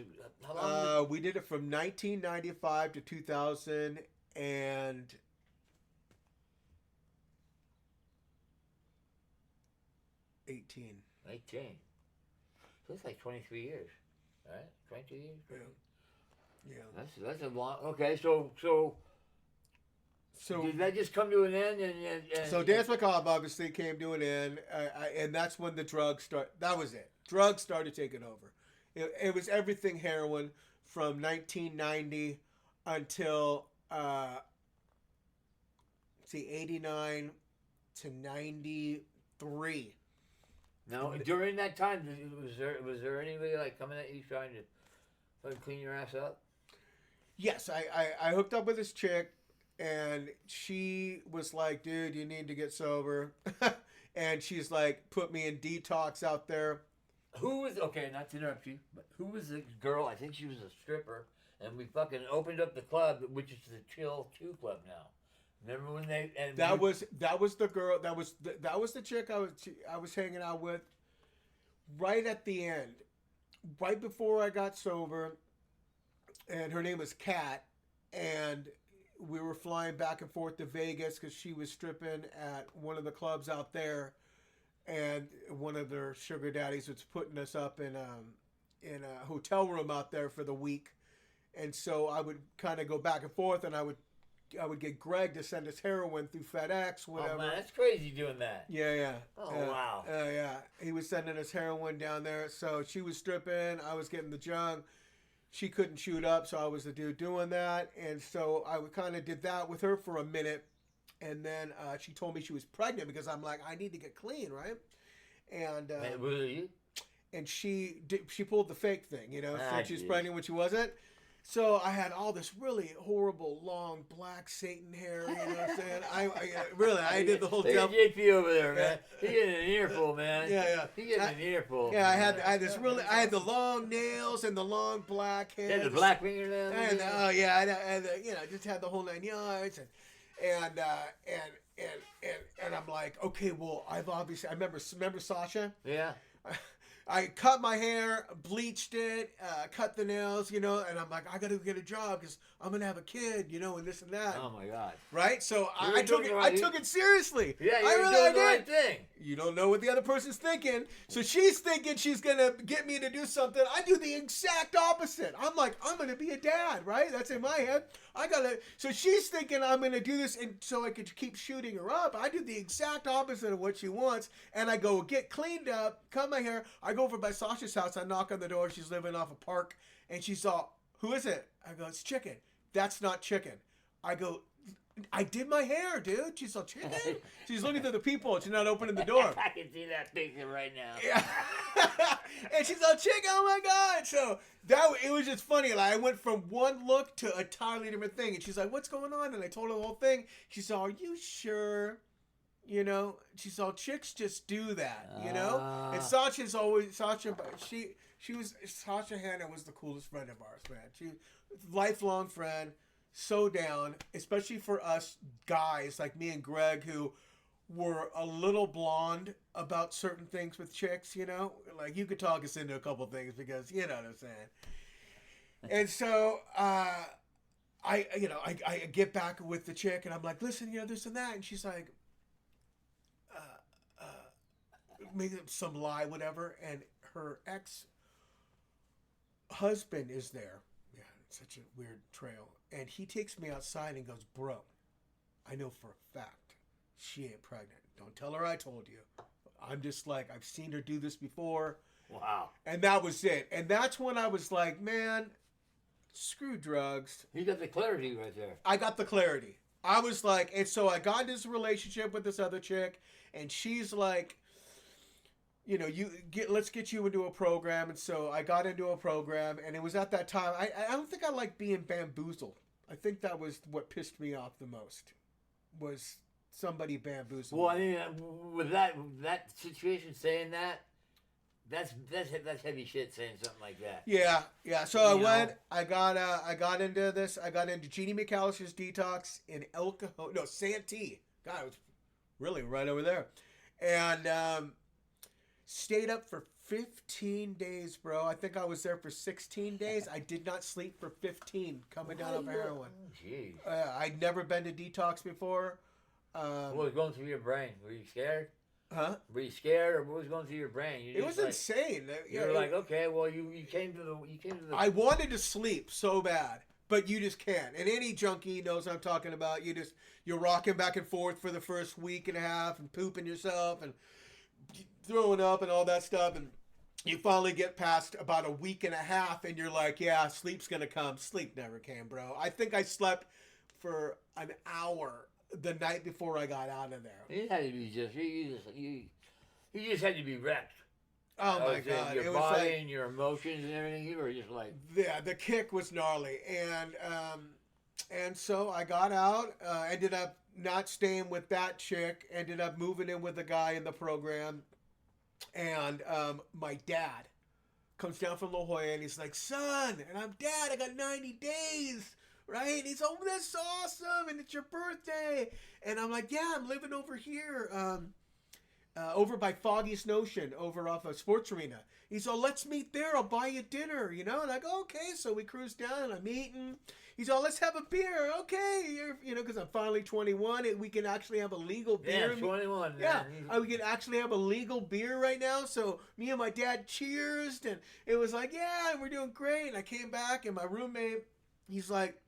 How long? We did it from 1995 to 2018. 18. So it's like 23 years, right? 22 years. Yeah. That's a long. Okay, so did that just come to an end? And So Dance Macabre obviously came to an end, and that's when the drugs start. That was it. Drugs started taking over. It was everything heroin from 1990 until 89 to 93. Now, during that time, was there anybody like coming at you trying to clean your ass up? Yes, I hooked up with this chick. and she was like, dude, you need to get sober. And she's like, put me in detox out there. Who was okay? Not to interrupt you, but who was the girl? I think she was a stripper, and we fucking opened up the club, which is the Chill Two Club now. Remember when they and That was the girl. That was the chick I was hanging out with. Right at the end, right before I got sober, and her name was Kat, and we were flying back and forth to Vegas because she was stripping at one of the clubs out there, and one of their sugar daddies was putting us up in a hotel room out there for the week, and so I would kind of go back and forth, and I would get Greg to send us heroin through FedEx, whatever. Oh man, that's crazy doing that. Yeah. Oh wow. Yeah. He was sending us heroin down there. So she was stripping. I was getting the junk. She couldn't shoot up, so I was the dude doing that. And so I kind of did that with her for a minute. And then she told me she was pregnant because I'm like, I need to get clean, right? And Man, was it you? and she pulled the fake thing, said she was geez. pregnant when she wasn't. So I had all this really horrible, long, black Satan hair, you know what I'm saying? I did the whole Look at devil. JP over there, man. He getting an earful, man. Yeah. He getting an earful. Yeah, I had the long nails and the long black hair. Had the black fingernails. And I just had the whole 9 yards, and I'm like, okay, well, I remember Sasha. Yeah. I cut my hair, bleached it, cut the nails, and I'm like, I got to get a job because I'm gonna have a kid, and this and that. Oh my God. Right? So You were doing the right- I took it seriously. Yeah, you I were really doing the did. right thing. You don't know what the other person's thinking. So she's thinking she's going to get me to do something. I do the exact opposite. I'm like, I'm going to be a dad, right? That's in my head. So she's thinking I'm going to do this and so I could keep shooting her up. I do the exact opposite of what she wants. And I go get cleaned up, cut my hair. I go over by Sasha's house. I knock on the door. She's living off a park. And she's all, who is it? I go, it's Chicken. That's not Chicken. I go, I did my hair, dude. She's all, Chicken? She's looking through the peephole. She's not opening the door. I can see that picture right now. Yeah. And she's all, Chicken, oh my God. So it was just funny. Like, I went from one look to a entirely different thing. And she's like, what's going on? And I told her the whole thing. She's all, are you sure? She's all, chicks just do that, And Sasha Hanna was the coolest friend of ours, man. She lifelong friend. So down, especially for us guys like me and Greg who were a little blonde about certain things with chicks, like you could talk us into a couple things because you know what I'm saying. And so I get back with the chick and I'm like, listen, this and that, and she's like, make up some lie, whatever, and her ex-husband is there. Yeah, it's such a weird trail. And he takes me outside and goes, bro, I know for a fact she ain't pregnant. Don't tell her I told you. I'm just like, I've seen her do this before. Wow. And that was it. And that's when I was like, man, screw drugs. You got the clarity right there. I got the clarity. I was like, and so I got this relationship with this other chick, and she's like, let's get you into a program. And so I got into a program, and it was at that time, I don't think I liked being bamboozled. I think that was what pissed me off the most, was somebody bamboozled. Well, I mean, with that situation, saying that's heavy shit. Saying something like that. Yeah. So I got into this. I got into Jeannie McAllister's detox in El Cajon. No, Santee. God, it was really right over there, and stayed up for 15 days, bro. I think I was there for 16 days. I did not sleep for 15 coming down off heroin. Jeez. I'd never been to detox before. What was going through your brain? Were you scared? Huh? Were you scared, or what was going through your brain? It was insane. You were like, okay, well, you came to the. I wanted to sleep so bad, but you just can't. And any junkie knows what I'm talking about. You're rocking back and forth for the first week and a half and pooping yourself and throwing up and all that stuff, and you finally get past about a week and a half and you're like, yeah, sleep's gonna come. Sleep never came, bro. I think I slept for an hour the night before I got out of there. It had to be you just had to be wrecked. Oh my God. Your It was body like, and your emotions and everything, you were just like, yeah, the kick was gnarly. And And so I got out, ended up not staying with that chick, ended up moving in with a guy in the program. And my dad comes down from La Jolla and he's like, son, and I'm, Dad, I got 90 days, right? And he's, oh, that's awesome, and it's your birthday. And I'm like, yeah, I'm living over here, over by Foggy's Notion, over off of Sports Arena. He's all, let's meet there, I'll buy you dinner, you know? And I go, okay. So we cruise down, and I'm eating. He's all, let's have a beer. Okay, you know, because I'm finally 21, and we can actually have a legal beer. Yeah, 21. Yeah, we can actually have a legal beer right now. So me and my dad cheersed, and it was like, yeah, we're doing great. And I came back, and my roommate, he's like,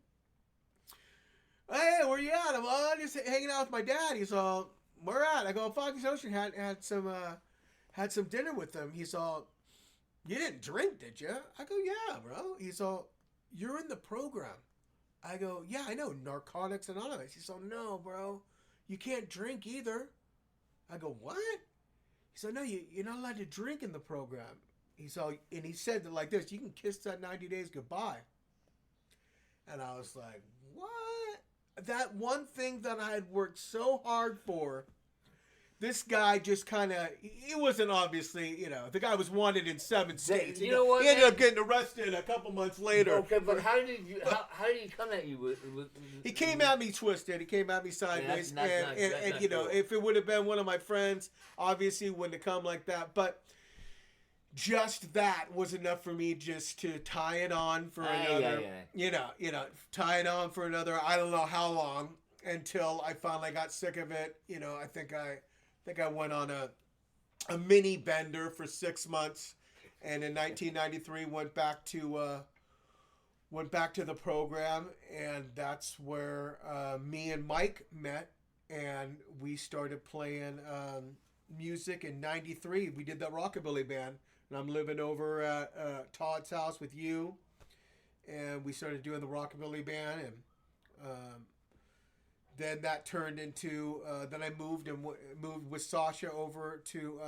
hey, where you at? I'm all just hanging out with my dad. He's all, where at? I go, Foggy's Ocean had some dinner with them. He's all, you didn't drink, did you? I go, yeah, bro. He's all, you're in the program. I go, yeah, I know, Narcotics Anonymous. He's all, no, bro, you can't drink either. I go, what? He said, no, you're not allowed to drink in the program. He's all, and he said that like this, you can kiss that 90 days goodbye. And I was like, what? That one thing that I had worked so hard for, this guy just kind of, he wasn't obviously, you know, the guy was wanted in 7 states. You know what, he ended up getting arrested a couple months later. Okay, but how did he come at you with he came at me twisted. He came at me sideways. And you know, cool. If it would have been one of my friends, obviously it wouldn't have come like that. But just that was enough for me just to tie it on for another, you know, tie it on for another, I don't know how long, until I finally got sick of it. You know, I think I went on a mini bender for 6 months, and in 1993 went back to the program, and that's where me and Mike met, and we started playing music in 93. We did that rockabilly band, and I'm living over at Todd's house with you, and we started doing the rockabilly band, and then that turned into, then I moved with Sasha over to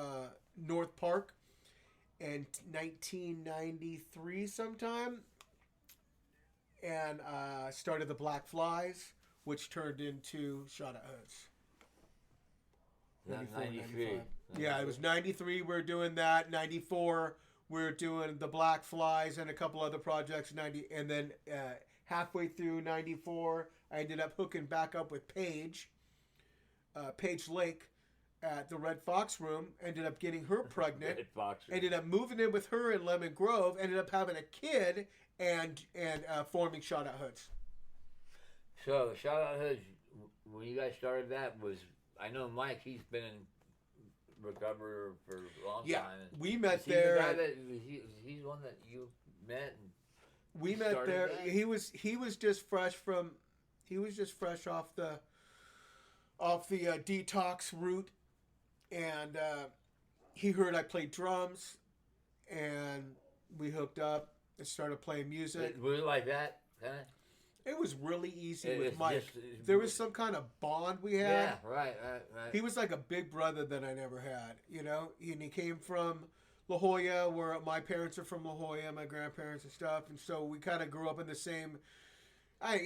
North Park in 1993 sometime, and started the Black Flies, which turned into Shot at Hoods. 93. Yeah, it was 93 we were doing that. 94 we were doing the Black Flies and a couple other projects. And then halfway through 94, I ended up hooking back up with Paige Lake at the Red Fox Room. Ended up getting her pregnant. Ended up moving in with her in Lemon Grove. Ended up having a kid and forming Shot at Hoods. So Shot at Hoods, when you guys started that, was, I know Mike, he's been in recovery for a long time. And we met there. He's the one that you met. And we met there. That? He was just fresh off the detox route, and he heard I played drums, and we hooked up and started playing music. Was it like that? Huh? It was really easy with Mike. There was some kind of bond we had. Yeah, right. He was like a big brother that I never had, you know. And he came from La Jolla, where my parents are from La Jolla, my grandparents and stuff, and so we kind of grew up in the same. I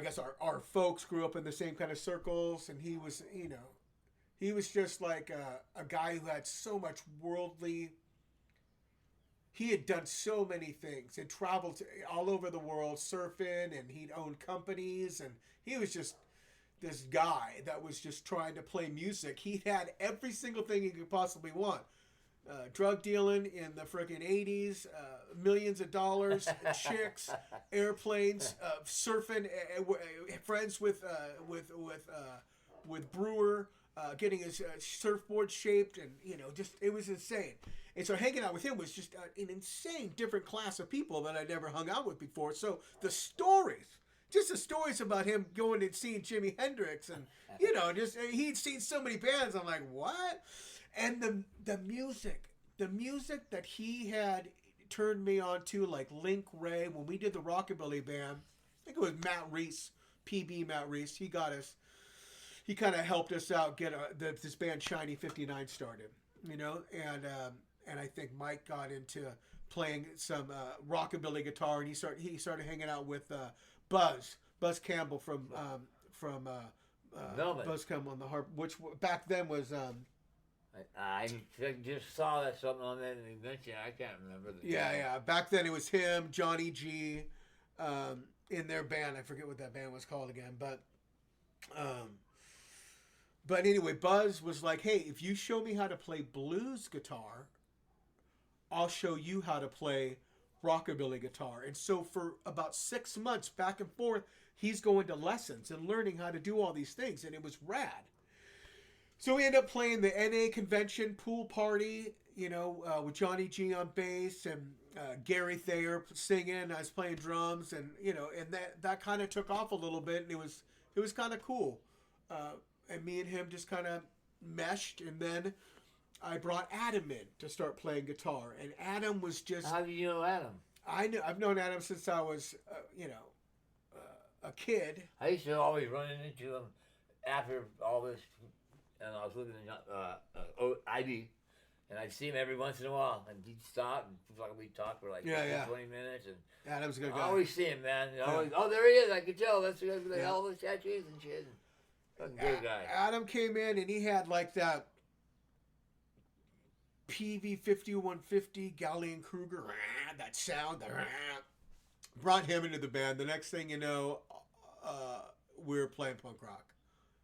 guess our folks grew up in the same kind of circles, and he was just like a guy who had so much worldly. He had done so many things and traveled all over the world surfing, and he'd owned companies, and he was just this guy that was just trying to play music. He had every single thing he could possibly want. Drug dealing in the freaking 80s, millions of dollars, chicks, airplanes, surfing, friends with Brewer, getting his surfboard shaped, and just it was insane. And so hanging out with him was just an insane different class of people that I'd never hung out with before. So the stories about him going and seeing Jimi Hendrix, and just he'd seen so many bands. I'm like, what? And the music that he had turned me on to, like Link Ray, when we did the Rockabilly band, I think it was Matt Reese, PB Matt Reese. He got us. He kind of helped us out get this band Shiny 59 started, and I think Mike got into playing some rockabilly guitar, and he started hanging out with Buzz Campbell from Velvet. Buzz Campbell on the harp, which back then was I just saw that something on that and he mentioned. I can't remember. yeah. Back then it was him, Johnny G, in their band. I forget what that band was called again, but anyway, Buzz was like, "Hey, if you show me how to play blues guitar, I'll show you how to play rockabilly guitar." And so for about 6 months, back and forth, he's going to lessons and learning how to do all these things, and it was rad. So we ended up playing the NA convention pool party, with Johnny G on bass and Gary Thayer singing. I was playing drums, and that kind of took off a little bit, and it was kind of cool. And me and him just kind of meshed, and then I brought Adam in to start playing guitar, and Adam was just. How do you know Adam? I've known Adam since I was, a kid. I used to always run into him after all this, and I was living in IB, and I'd see him every once in a while, and he'd stop, and we'd talk for like 20 minutes, and Adam's a good guy. I always see him, man. Oh, there he is! I could tell. That's all the tattoos and shit. Fucking good guy. Adam came in, and he had like that PV 5150 Gallien Kruger, that sound, brought him into the band. The next thing you know, we were playing punk rock.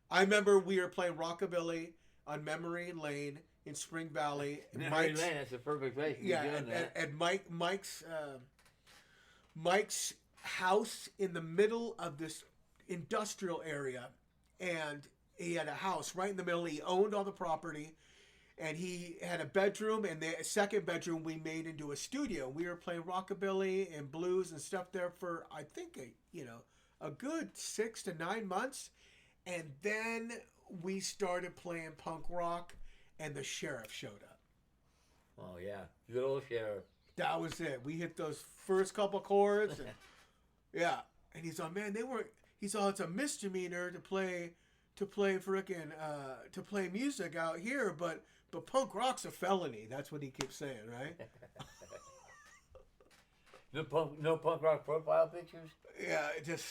I remember we were playing rockabilly on Memory Lane in Spring Valley. Memory Lane, that's the perfect place. And Mike's house in the middle of this industrial area, and he had a house right in the middle. He owned all the property. And he had a bedroom, and the second bedroom we made into a studio. We were playing rockabilly and blues and stuff there for, I think, a good 6 to 9 months. And then we started playing punk rock, and the Sheriff showed up. Oh, yeah. Good old Sheriff. That was it. We hit those first couple chords. And, yeah. And he's all, man, it's a misdemeanor to play music out here, but punk rock's a felony. That's what he keeps saying, right? No punk rock profile pictures? Yeah, it just.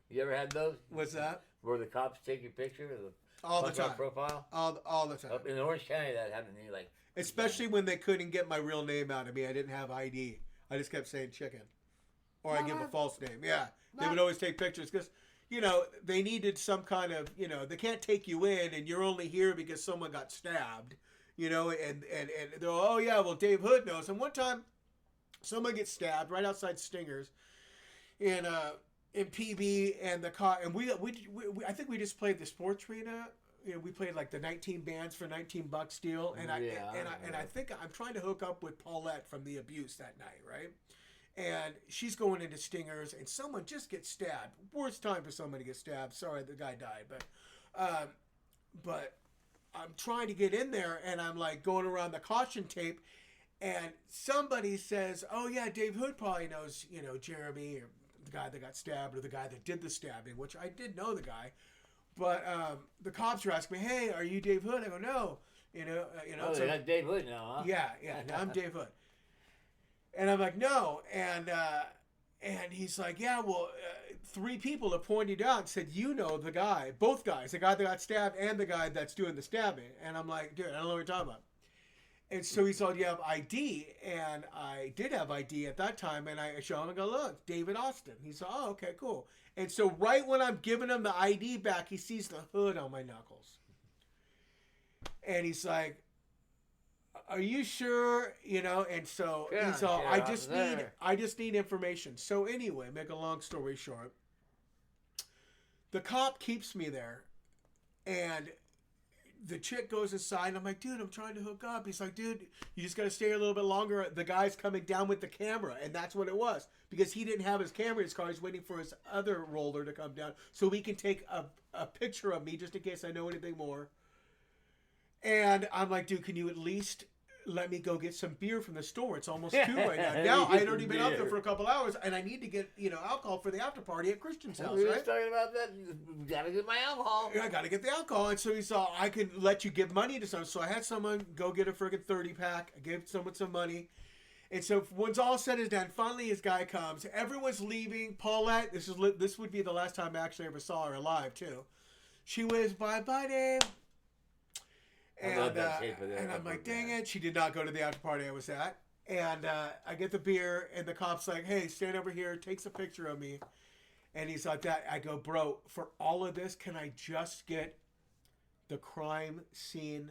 You ever had those? What's that? Where the cops take your picture of the all punk the time rock profile? All the time. Up in Orange County, that happened to me. Especially when they couldn't get my real name out of me. I didn't have ID. I just kept saying chicken, or I give a false name. Yeah, they would always take pictures because. They needed some kind of, they can't take you in and you're only here because someone got stabbed, and they're, oh yeah, well, Dave Hood knows. And one time someone gets stabbed right outside Stingers in PB, and the car, and we I think we just played the sports arena. We played like the 19 bands for $19 deal. And I think I'm trying to hook up with Paulette from The Abuse that night. Right. And she's going into Stingers, and someone just gets stabbed. Worst time for someone to get stabbed. Sorry, the guy died, but I'm trying to get in there, and I'm like going around the caution tape, and somebody says, "Oh yeah, Dave Hood probably knows, Jeremy, or the guy that got stabbed, or the guy that did the stabbing," which I did know the guy, but the cops are asking me, "Hey, are you Dave Hood?" I go, "No, Oh, so, that's Dave Hood now, huh? Yeah, I'm Dave Hood. And I'm like, no. And he's like, yeah, well, 3 people have pointed out and said, the guy, both guys, the guy that got stabbed and the guy that's doing the stabbing. And I'm like, dude, I don't know what you're talking about. And so he said, you have ID. And I did have ID at that time. And I show him and go, look, David Austin. He said, oh, okay, cool. And so right when I'm giving him the ID back, he sees the hood on my knuckles. And he's like, are you sure? And so he's all, I just need information. So anyway, make a long story short, the cop keeps me there, and the chick goes inside, and I'm like, dude, I'm trying to hook up. He's like, dude, you just got to stay a little bit longer. The guy's coming down with the camera, and that's what it was, because he didn't have his camera in his car. He's waiting for his other roller to come down so he can take a picture of me just in case I know anything more. And I'm like, dude, can you at least let me go get some beer from the store? It's almost 2 right now. Now I had already been out there for a couple hours, and I need to get alcohol for the after party at Christian's house. We were talking about that. Gotta get my alcohol. Yeah, I gotta get the alcohol. And so he saw I could let you give money to someone. So I had someone go get a friggin' 30-pack. I gave someone some money, And so once all said and done, finally his guy comes. Everyone's leaving. Paulette, this would be the last time I actually ever saw her alive too. She waves bye, Dave. And I'm like, dang it. She did not go to the after party I was at. And I get the beer, and the cop's like, hey, stand over here, takes a picture of me. And he's like that. I go, bro, for all of this, can I just get the crime scene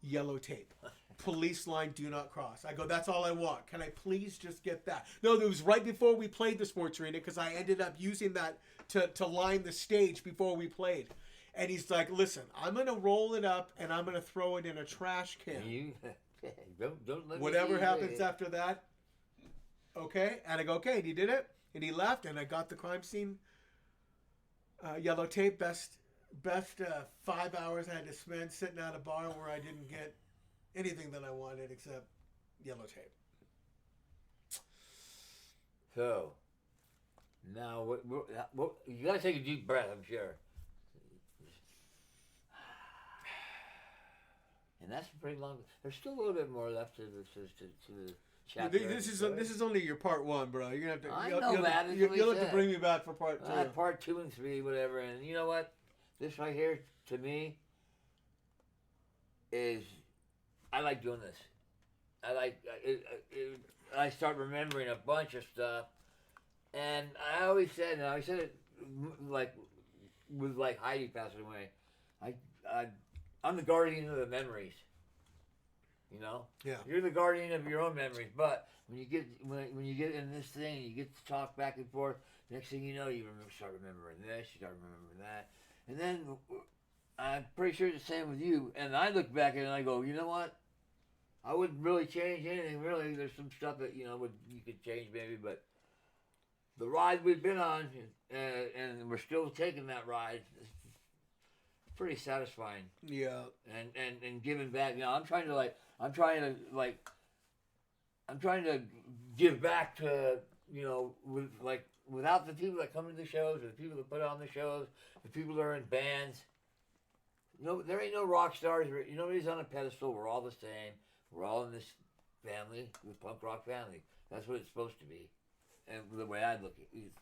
yellow tape? Police line, do not cross. I go, that's all I want. Can I please just get that? No, it was right before we played the sports arena because I ended up using that to line the stage before we played. And he's like, listen, I'm going to roll it up and I'm going to throw it in a trash can. Don't let Whatever happens after that, okay? And I go, okay, and he did it. And he left, and I got the crime scene yellow tape. Best 5 hours I had to spend sitting at a bar where I didn't get anything that I wanted except yellow tape. So, now, what, you got to take a deep breath, I'm sure. And that's pretty long. There's still a little bit more left to the chapter. This is only your part one, bro. You're gonna have to. You'll have to bring me back for part two. Part 2 and 3, whatever. And you know what? This right here, to me, is I like doing this. I start remembering a bunch of stuff, and I always said it like with like Heidi passing away. I'm the guardian of the memories. You know? Yeah. You're the guardian of your own memories. But when you get in this thing, you get to talk back and forth. Next thing you know, you start remembering this, you start remembering that, and then I'm pretty sure it's the same with you. And I look back at it and I go, you know what? I wouldn't really change anything. Really, there's some stuff that you could change maybe, but the ride we've been on, and we're still taking that ride. Pretty satisfying. Yeah. And giving back. You know, I'm trying to give back to, without the people that come to the shows, or the people that put on the shows, the people that are in bands. No, there ain't no rock stars. Nobody's on a pedestal. We're all the same. We're all in this family, the punk rock family. That's what it's supposed to be, and the way I look at it,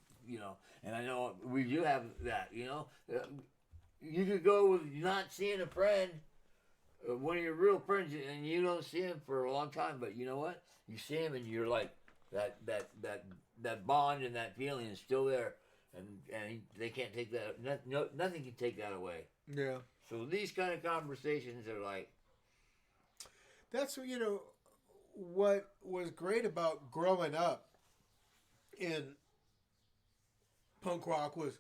And I know we do have that. You could go with not seeing a friend, one of your real friends, and you don't see him for a long time. But you know what? You see him, and you're like that bond and that feeling is still there, and they can't take that. Nothing can take that away. Yeah. So these kind of conversations are like. That's what was great about growing up in punk rock was.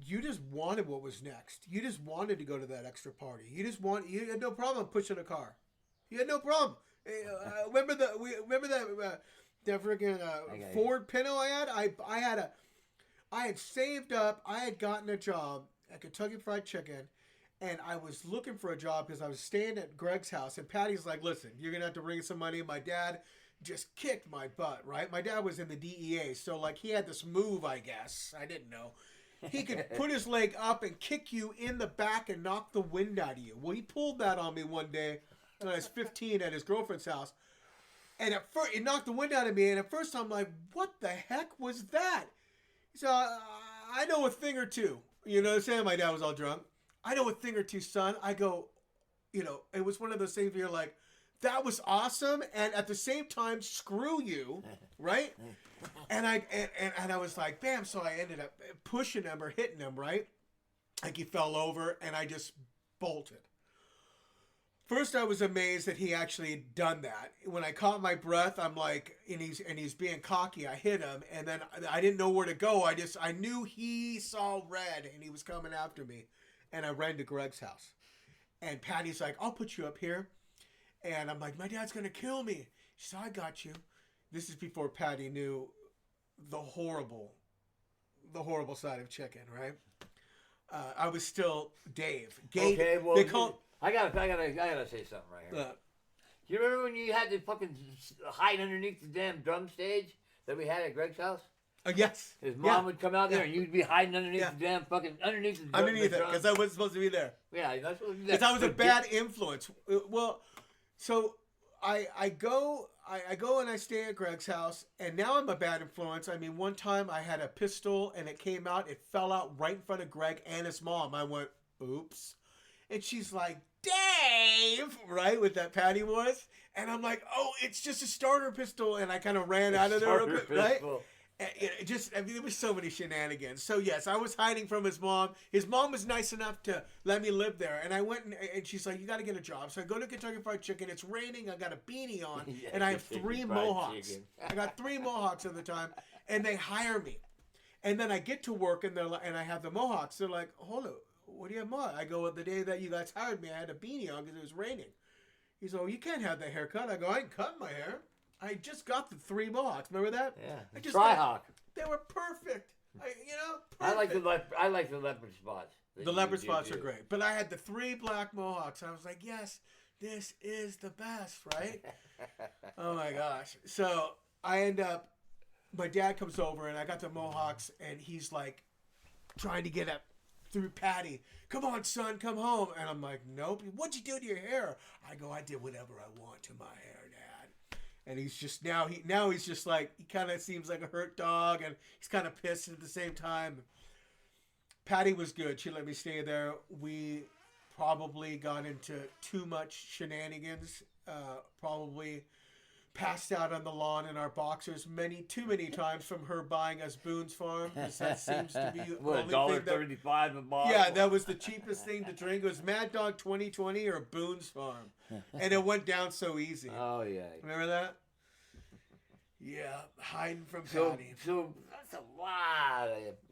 You just wanted what was next. You just wanted to go to that extra party. You had no problem pushing a car. You had no problem. Remember that freaking Ford Pinto I had? I had saved up. I had gotten a job at Kentucky Fried Chicken, and I was looking for a job because I was staying at Greg's house. And Patty's like, "Listen, you're gonna have to bring some money." My dad just kicked my butt. Right? My dad was in the DEA, so like he had this move. I guess I didn't know. He could put his leg up and kick you in the back and knock the wind out of you. Well, he pulled that on me one day when I was 15 at his girlfriend's house. And at first, it knocked the wind out of me. And at first, I'm like, what the heck was that? So I know a thing or two. You know what I'm saying? My dad was all drunk. I know a thing or two, son. I go, it was one of those things where you're like, that was awesome. And at the same time, screw you. Right? And I was like, bam. So I ended up pushing him or hitting him, right? Like he fell over and I just bolted. First, I was amazed that he actually had done that. When I caught my breath, I'm like, and he's being cocky. I hit him and then I didn't know where to go. I knew he saw red and he was coming after me. And I ran to Greg's house. And Patty's like, I'll put you up here. And I'm like, my dad's going to kill me. She said, I got you. This is before Patty knew the horrible side of chicken, right? I was still Dave. Okay, well, I gotta say something right here. You remember when you had to fucking hide underneath the damn drum stage that we had at Greg's house? Yes. His mom would come out there and you'd be hiding underneath the damn fucking underneath the drum. Underneath it, because I wasn't supposed to be there. Yeah, that's what. Because I was a bad influence. Well, so I go and I stay at Greg's house, and now I'm a bad influence. I mean, one time I had a pistol and it came out, it fell out right in front of Greg and his mom. I went, oops. And she's like, Dave, right, with that Patty voice. And I'm like, oh, it's just a starter pistol. And I kind of ran out of there a bit, right? And there was so many shenanigans. So, yes, I was hiding from his mom. His mom was nice enough to let me live there. And I went, and she's like, you got to get a job. So I go to Kentucky Fried Chicken. It's raining. I got a beanie on. Yeah, and I have 3 mohawks. I got 3 mohawks at the time. And they hire me. And then I get to work, and I have the mohawks. They're like, hold on. What do you have mohawk? I go, well, the day that you guys hired me, I had a beanie on because it was raining. He's like, oh, you can't have that haircut. I go, I ain't cutting my hair. I just got the 3 mohawks. Remember that? Yeah. Tri-hawk. They were perfect. Perfect. I like the leopard spots. The leopard spots are great. But I had the 3 black mohawks. I was like, yes, this is the best, right? Oh, my gosh. So I end up, my dad comes over, and I got the mohawks, and he's like trying to get up through Patty. Come on, son, come home. And I'm like, nope. What'd you do to your hair? I go, I did whatever I want to my hair, Dad. And he's just he's just like, he kind of seems like a hurt dog, and he's kind of pissed at the same time. Patty was good. She let me stay there. We probably got into too much shenanigans. Probably passed out on the lawn in our boxers too many times from her buying us Boone's Farm, because that seems to be what, $1.35 a bottle. Yeah, that was the cheapest thing to drink. It was Mad Dog 2020 or Boone's Farm, and it went down so easy. Oh yeah, remember that? Yeah, hiding from Patty. So that's a lot.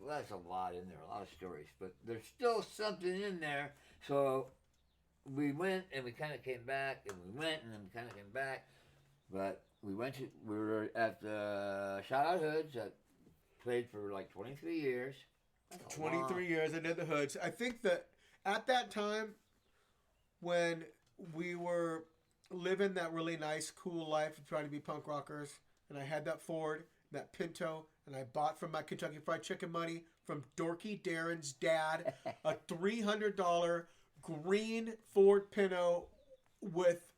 That's a lot in there. A lot of stories, but there's still something in there. So we went and we kind of came back, and we went and then we kind of came back. But we were at the Shout Out Hoods that played for like 23 years. 23 years, I did the Hoods. I think that at that time, when we were living that really nice, cool life of trying to be punk rockers, and I had that Ford, that Pinto, and I bought from my Kentucky Fried Chicken money from Dorky Darren's dad a $300 green Ford Pinto with,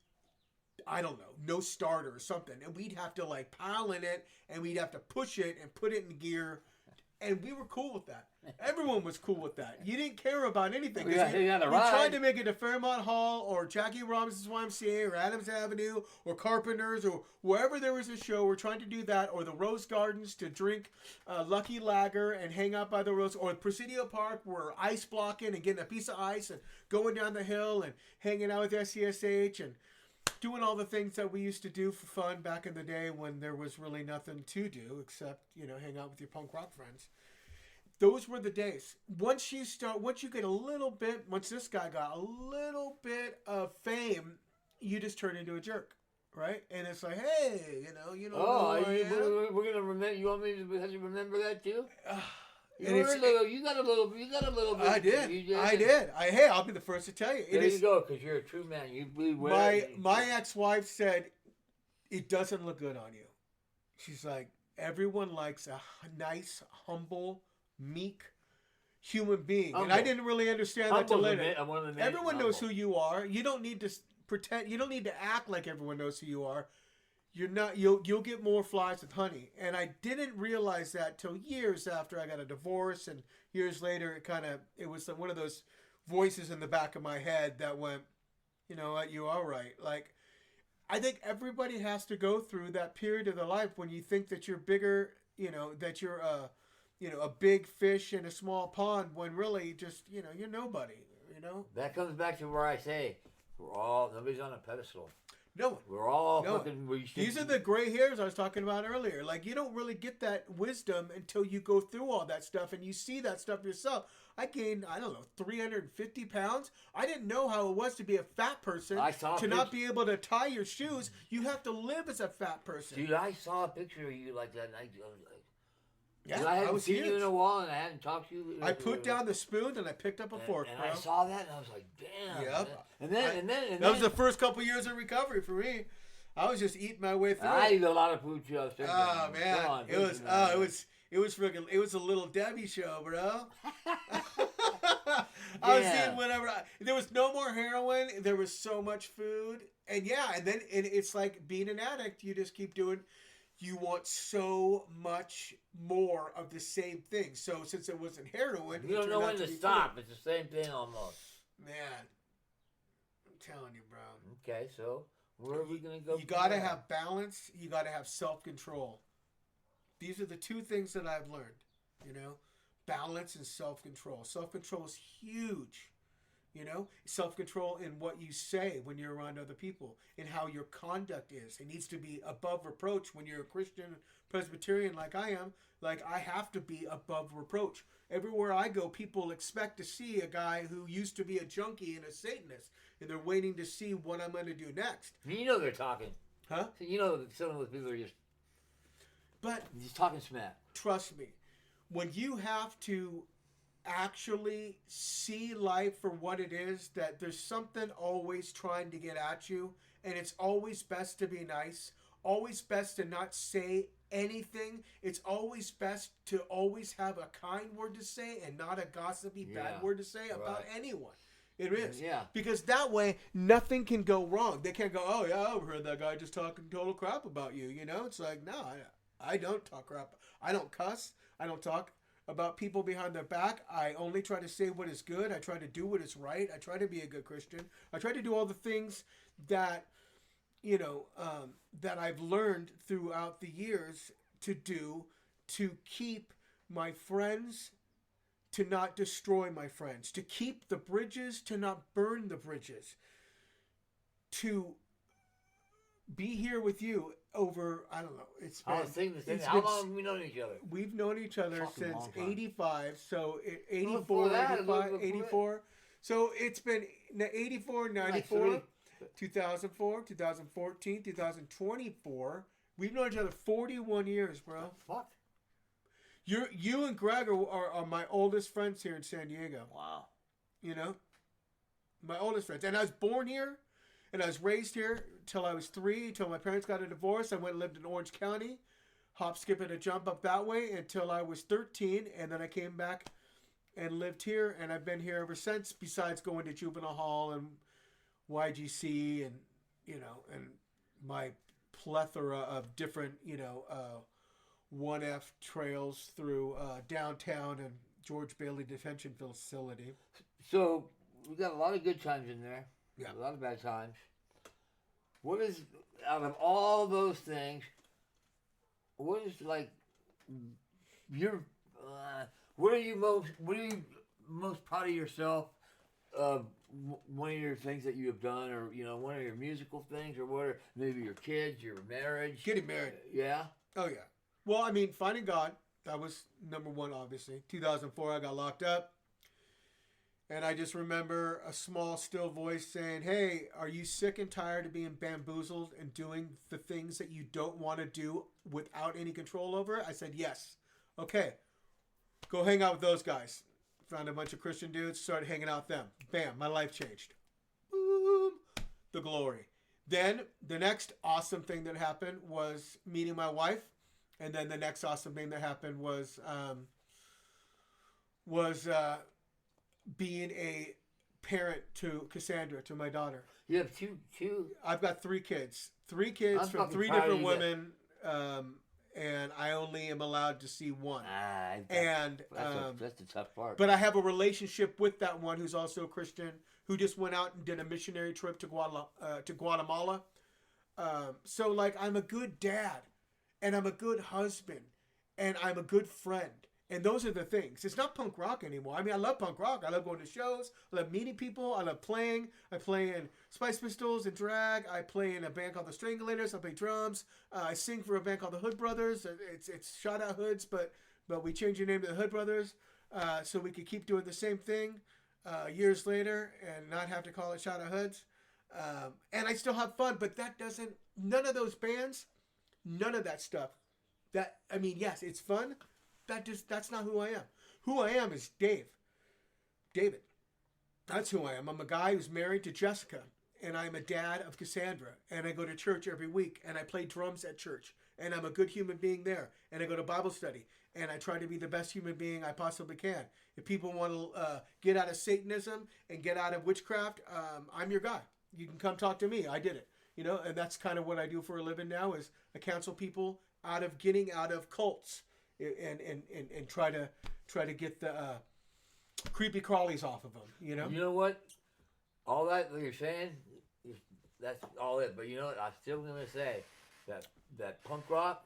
I don't know, no starter or something. And we'd have to like pile in it, and we'd have to push it and put it in gear. And we were cool with that. Everyone was cool with that. You didn't care about anything. We tried to make it to Fairmont Hall or Jackie Robinson's YMCA or Adams Avenue or Carpenters or wherever there was a show. We're trying to do that. Or the Rose Gardens to drink Lucky Lager and hang out by the Rose. Or Presidio Park, we're ice blocking and getting a piece of ice and going down the hill and hanging out with SCSH and doing all the things that we used to do for fun back in the day when there was really nothing to do except, hang out with your punk rock friends. Those were the days. Once you get a little bit, once this guy got a little bit of fame, you just turn into a jerk, right? And it's like, hey, you know. Oh, we're gonna remember. You want me to remember that too? You got a little bit. I did. Hey, I'll be the first to tell you. There you go, because you're a true man. You believe my ex-wife said, it doesn't look good on you. She's like, everyone likes a nice, humble, meek human being. And I didn't really understand that till later. Everyone knows who you are. You don't need to pretend. You don't need to act like everyone knows who you are. You're not. You'll get more flies with honey. And I didn't realize that till years after I got a divorce, and years later, it was one of those voices in the back of my head that went, you know what, you are right. Like, I think everybody has to go through that period of their life when you think that you're bigger. That you're a big fish in a small pond, when really just you're nobody. That comes back to where I say nobody's on a pedestal. No one. We're all fucking. These are the gray hairs I was talking about earlier. Like, you don't really get that wisdom until you go through all that stuff and you see that stuff yourself. I gained, 350 pounds. I didn't know how it was to be a fat person. Not be able to tie your shoes. You have to live as a fat person. Dude, I saw a picture of you like that night. Yeah, I hadn't seen you in a while, and I hadn't talked to you. I put down the spoon and I picked up a fork. And I saw that, and I was like, "Damn!" Yep. And then that was the first couple years of recovery for me. I was just eating my way through. I ate a lot of food too. Oh man, it was a little Debbie show, bro. I was seeing whatever. There was no more heroin. There was so much food, and then it's like being an addict. You just keep doing. You want so much more of the same thing. So since it wasn't heroin, you don't know when to stop. Food. It's the same thing almost. Man, I'm telling you, bro. Okay, so where are we gonna go? You gotta have balance. You gotta have self-control. These are the two things that I've learned. You know, balance and self-control. Self-control is huge. You know, self-control in what you say when you're around other people, and how your conduct is. It needs to be above reproach when you're a Christian Presbyterian like I am. Like, I have to be above reproach. Everywhere I go, people expect to see a guy who used to be a junkie and a Satanist, and they're waiting to see what I'm going to do next. You know they're talking. Huh? You know some of those people are just talking smack. Trust me. When you have to actually see life for what it is, that there's something always trying to get at you, and it's always best to be nice, always best to not say anything. It's always best to always have a kind word to say and not a gossipy bad word to say about anyone. It is. Yeah. Because that way, nothing can go wrong. They can't go, oh, yeah, I've heard that guy just talking total crap about you. You know, it's like, no, I don't talk crap. I don't cuss. I don't talk about people behind their back. I only try to say what is good. I try to do what is right. I try to be a good Christian. I try to do all the things that, you know, that I've learned throughout the years to do to keep my friends, to not destroy my friends, to keep the bridges, to not burn the bridges, to be here with you over, I don't know, it's been... How long have we known each other? We've known each other since 85, so 84, 85, 84. So it's been 84, 94, 2004, 2014, 2024. We've known each other 41 years, bro. Fuck. You and Greg are my oldest friends here in San Diego. Wow. You know? My oldest friends. And I was born here, and I was raised here till I was 3, till my parents got a divorce. I went and lived in Orange County, hop, skip, and a jump up that way until I was 13, and then I came back and lived here, and I've been here ever since, besides going to juvenile hall and YGC and, you know, and my plethora of different, you know, 1F trails through downtown and George Bailey Detention Facility. So we got a lot of good times in there. Yeah. A lot of bad times. What is, out of all those things, what is like your, what are you most proud of yourself of, one of your things that you have done, or, you know, one of your musical things, or what are maybe your kids, your marriage? Getting married. Yeah? Oh, yeah. Well, I mean, finding God, that was number one, obviously. 2004, I got locked up. And I just remember a small, still voice saying, hey, are you sick and tired of being bamboozled and doing the things that you don't want to do without any control over it? I said, yes. Okay. Go hang out with those guys. Found a bunch of Christian dudes, started hanging out with them. Bam, my life changed. Boom. The glory. Then the next awesome thing that happened was meeting my wife. And then the next awesome thing that happened was being a parent to Cassandra, to my daughter. You have two? I've got 3 kids. 3 kids from 3 different women, and I only am allowed to see one. That's the tough part. But I have a relationship with that one who's also a Christian, who just went out and did a missionary trip to Guatemala. So, like, I'm a good dad, and I'm a good husband, and I'm a good friend. And those are the things. It's not punk rock anymore. I mean, I love punk rock. I love going to shows. I love meeting people. I love playing. I play in Spice Pistols and drag. I play in a band called the Strangulators. I play drums. I sing for a band called the Hood Brothers. It's Shout Out Hoods, but we changed the name to the Hood Brothers so we could keep doing the same thing years later and not have to call it Shout Out Hoods. And I still have fun, but that doesn't, none of those bands, none of that stuff. I mean, yes, it's fun. That's not who I am. Who I am is David. That's who I am. I'm a guy who's married to Jessica, and I'm a dad of Cassandra, and I go to church every week, and I play drums at church, and I'm a good human being there, and I go to Bible study, and I try to be the best human being I possibly can. If people want to get out of Satanism and get out of witchcraft, I'm your guy. You can come talk to me. I did it. And that's kind of what I do for a living now is I counsel people getting out of cults and try to get the creepy crawlies off of them. You know what? All that you're saying, that's all it. But you know what? I'm still gonna say that punk rock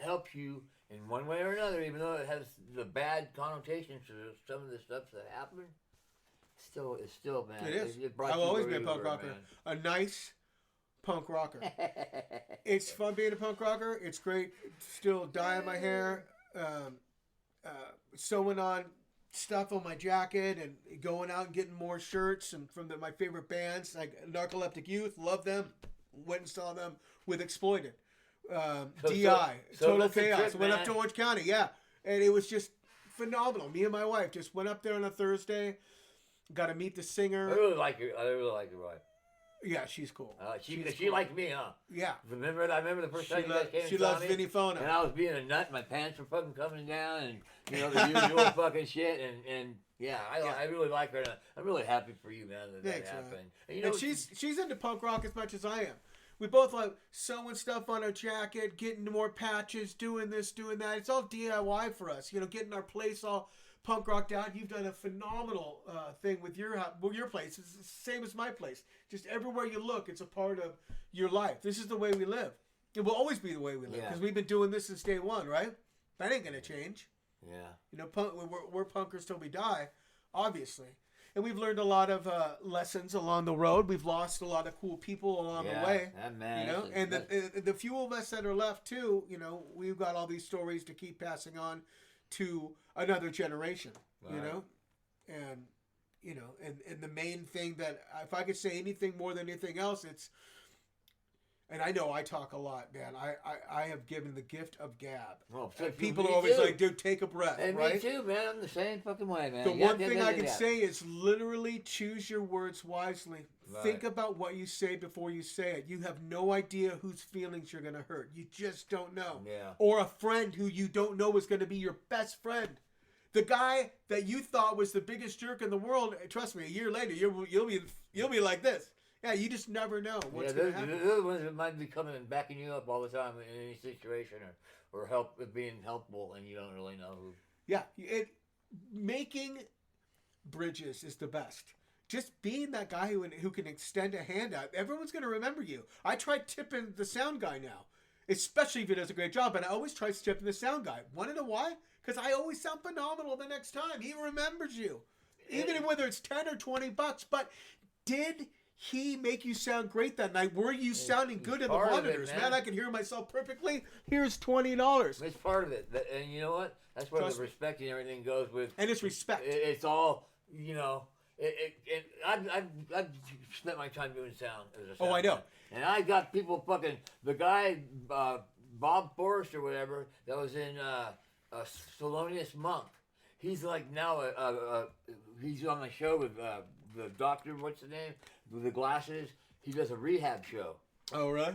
helps you in one way or another, even though it has the bad connotations to some of the stuff that happened. It's still, man. It is. It brought I've you always where been a you punk were, rocker. man. A nice punk rocker. It's fun being a punk rocker. It's great. Still dyeing my hair, sewing on stuff on my jacket, and going out and getting more shirts and from my favorite bands like Narcoleptic Youth. Love them. Went and saw them with Exploited. DI. Total Chaos. Went up to Orange County. Yeah. And it was just phenomenal. Me and my wife just went up there on a Thursday. Got to meet the singer. I really like your wife. Yeah, she's cool. She liked me, huh? Yeah. I remember the first time you guys came She and saw loves me, Vinny F.O.N.O. and I was being a nut. My pants were fucking coming down, and the usual fucking shit. And yeah, I really like her. And I'm really happy for you, man. That happened. Man. And she's into punk rock as much as I am. We both like sewing stuff on our jacket, getting more patches, doing this, doing that. It's all DIY for us. Getting our place all punk rocked out. You've done a phenomenal thing with your place. It's the same as my place. Just everywhere you look, it's a part of your life. This is the way we live. It will always be the way we live because we've been doing this since day one, right? That ain't gonna change. Yeah. We're punkers till we die, obviously. And we've learned a lot of lessons along the road. We've lost a lot of cool people along the way. Man, and the few of us that are left too, we've got all these stories to keep passing on to another generation. Right. And the main thing that if I could say anything more than anything else, it's. And I know I talk a lot, man. I have given the gift of gab. Well, people are always like, dude, take a breath. And right? me too, man. I'm the same fucking way, man. The one thing I can say is literally choose your words wisely. Right. Think about what you say before you say it. You have no idea whose feelings you're going to hurt. You just don't know. Yeah. Or a friend who you don't know is going to be your best friend. The guy that you thought was the biggest jerk in the world, trust me, a year later, you'll be like this. Yeah, you just never know what's going to happen. They're the ones that might be coming and backing you up all the time in any situation or being helpful, and you don't really know who. Yeah, making bridges is the best. Just being that guy who can extend a hand out. Everyone's going to remember you. I try tipping the sound guy now, especially if he does a great job, but I always try tipping the sound guy. Want to know why? Because I always sound phenomenal the next time. He remembers you. Even whether it's $10 or $20. But did he make you sound great that night? Were you sounding good in the monitors? Man, I can hear myself perfectly. Here's $20. It's part of it. And you know what? That's where the respect and everything goes with. And it's respect. It's all, I've spent my time doing sound as a sound I know. man. And I got people fucking, the guy, Bob Forrest or whatever, that was in Thelonious Monk. He's like now, he's on the show with the doctor, what's the name? With the glasses. He does a rehab show. Oh, really?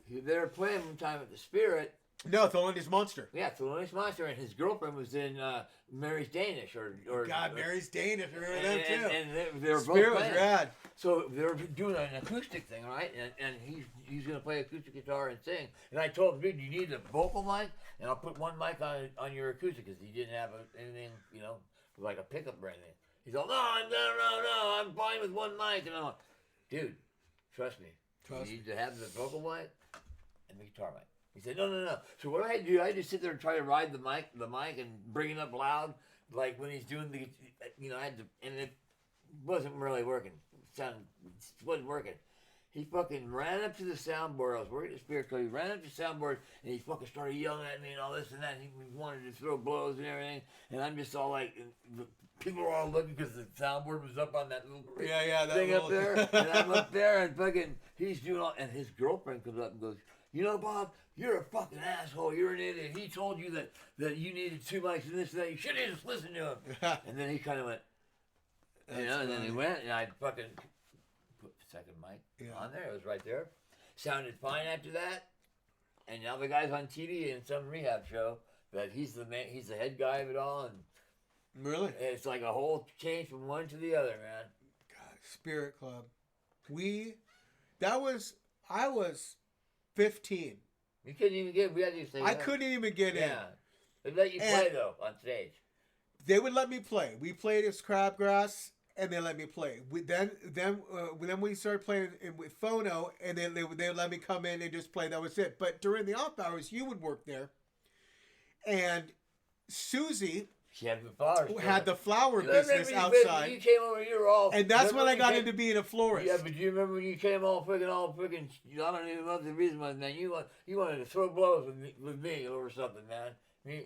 They were playing one time at the Spirit. No, Thelonious Monster. Yeah, Thelonious Monster, and his girlfriend was in Mary's Danish. Mary's Danish. I remember that too. And they were both Spirit playing. was rad. So they were doing an acoustic thing, right? And he's going to play acoustic guitar and sing. And I told him, dude, you need a vocal mic, and I'll put one mic on your acoustic because he didn't have anything, like a pickup or anything. He's all, no, I'm fine with one mic. And I'm like, dude, trust me. You need to have the vocal mic and the guitar mic. He said, no. So what I do, I just sit there and try to ride the mic and bring it up loud, like when he's doing I had to, and it wasn't really working. It wasn't working. He fucking ran up to the soundboard. I was working at Spirit Club. He ran up to the soundboard and he fucking started yelling at me and all this and that. He wanted to throw blows and everything. And I'm just all like, people were all looking because the soundboard was up on that little thing up there. And I'm up there and fucking, he's doing all, and his girlfriend comes up and goes, Bob, you're a fucking asshole. You're an idiot. He told you that you needed 2 mics and this and that. You shouldn't have just listened to him. And then he kind of went, and then he went, and I fucking put the second mic on there. It was right there. Sounded fine after that. and now the guy's on TV in some rehab show. That he's the man. He's the head guy of it all, and Really? it's like a whole change from one to the other, man. God, Spirit Club. I was 15. You couldn't even get. We had to say. I couldn't even get in. Yeah, they let you play though on stage. They would let me play. We played as Crabgrass, and they let me play. Then we started playing with F.O.N.O, and then they would let me come in and just play. That was it. But during the off hours, you would work there, and Susie She had the flowers. had the flower You remember business when outside, you came over, you were all. and that's when I got came, into being a florist. Yeah, but do you remember when you came all freaking? I don't even know what the reason was, man. You wanted to throw blows with me over something, man. Me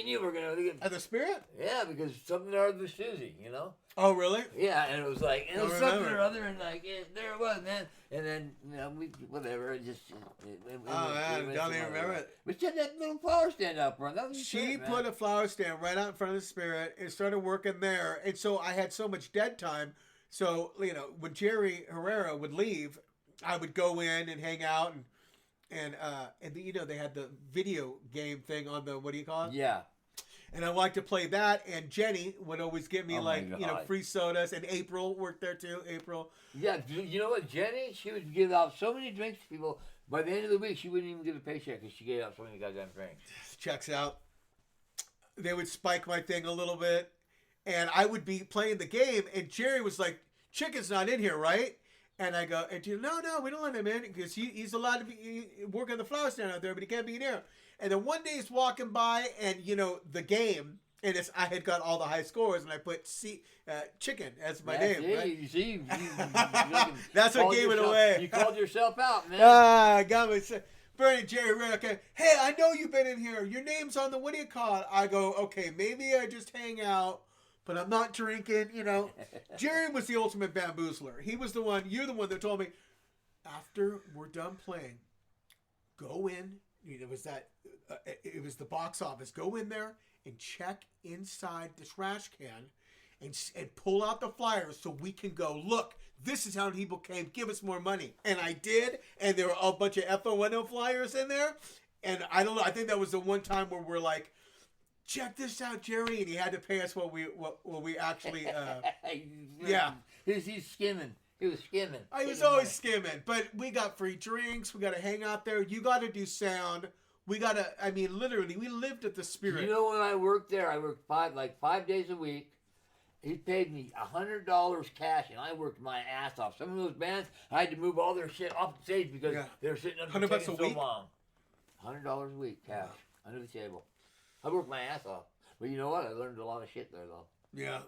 and you were gonna get. At the Spirit? Yeah, because something or other with Susie, you know. Oh, really? Yeah, and it was like it was Don't something remember. or other, and like there it was, man. And then we whatever, it just. Man, don't even remember it. We set that little flower stand out front. That was She great, put man. a flower stand right out in front of the Spirit and started working there. And so I had so much dead time. So, when Jerry Herrera would leave, I would go in and hang out. And they had the video game thing on the, what do you call it? Yeah. And I liked to play that. And Jenny would always give me Oh my God. free sodas. And April worked there too. April. Yeah, you know what, Jenny? She would give out so many drinks to people. By the end of the week, she wouldn't even get a paycheck because she gave out so many goddamn drinks. Checks out. They would spike my thing a little bit. And I would be playing the game. And Jerry was like, Chicken's not in here, right? And I go, no, we don't let him in because he's allowed to be working the flower stand out there, but he can't be in here. And then one day he's walking by, and the game, and I had got all the high scores, and I put Chicken as my name. See, right? you see, That's what gave it away. You called yourself out, man. I got me. Bernie, Jerry, okay. Hey, I know you've been in here. Your name's on the, what do you call it? I go, okay, maybe I just hang out. But I'm not drinking, Jerry was the ultimate bamboozler. He was you're the one that told me, after we're done playing, go in. It was the box office. Go in there and check inside the trash can and pull out the flyers so we can go, look, this is how people came. Give us more money. And I did. And there were a bunch of F.O.N.O flyers in there. And I don't know. I think that was the one time where we're like, check this out, Jerry, and he had to pay us what we actually. Yeah, he's skimming. He was skimming. I was always skimming, but we got free drinks. We got to hang out there. You got to do sound. We got to. I mean, literally, we lived at the Spirit. You know, when I worked there, I worked 5 days a week. He paid me $100 cash, and I worked my ass off. Some of those bands, I had to move all their shit off the stage because they were sitting up $100 taking a so week? long. $100 a week cash under the table. I worked my ass off, but you know what? I learned a lot of shit there, though. Yeah,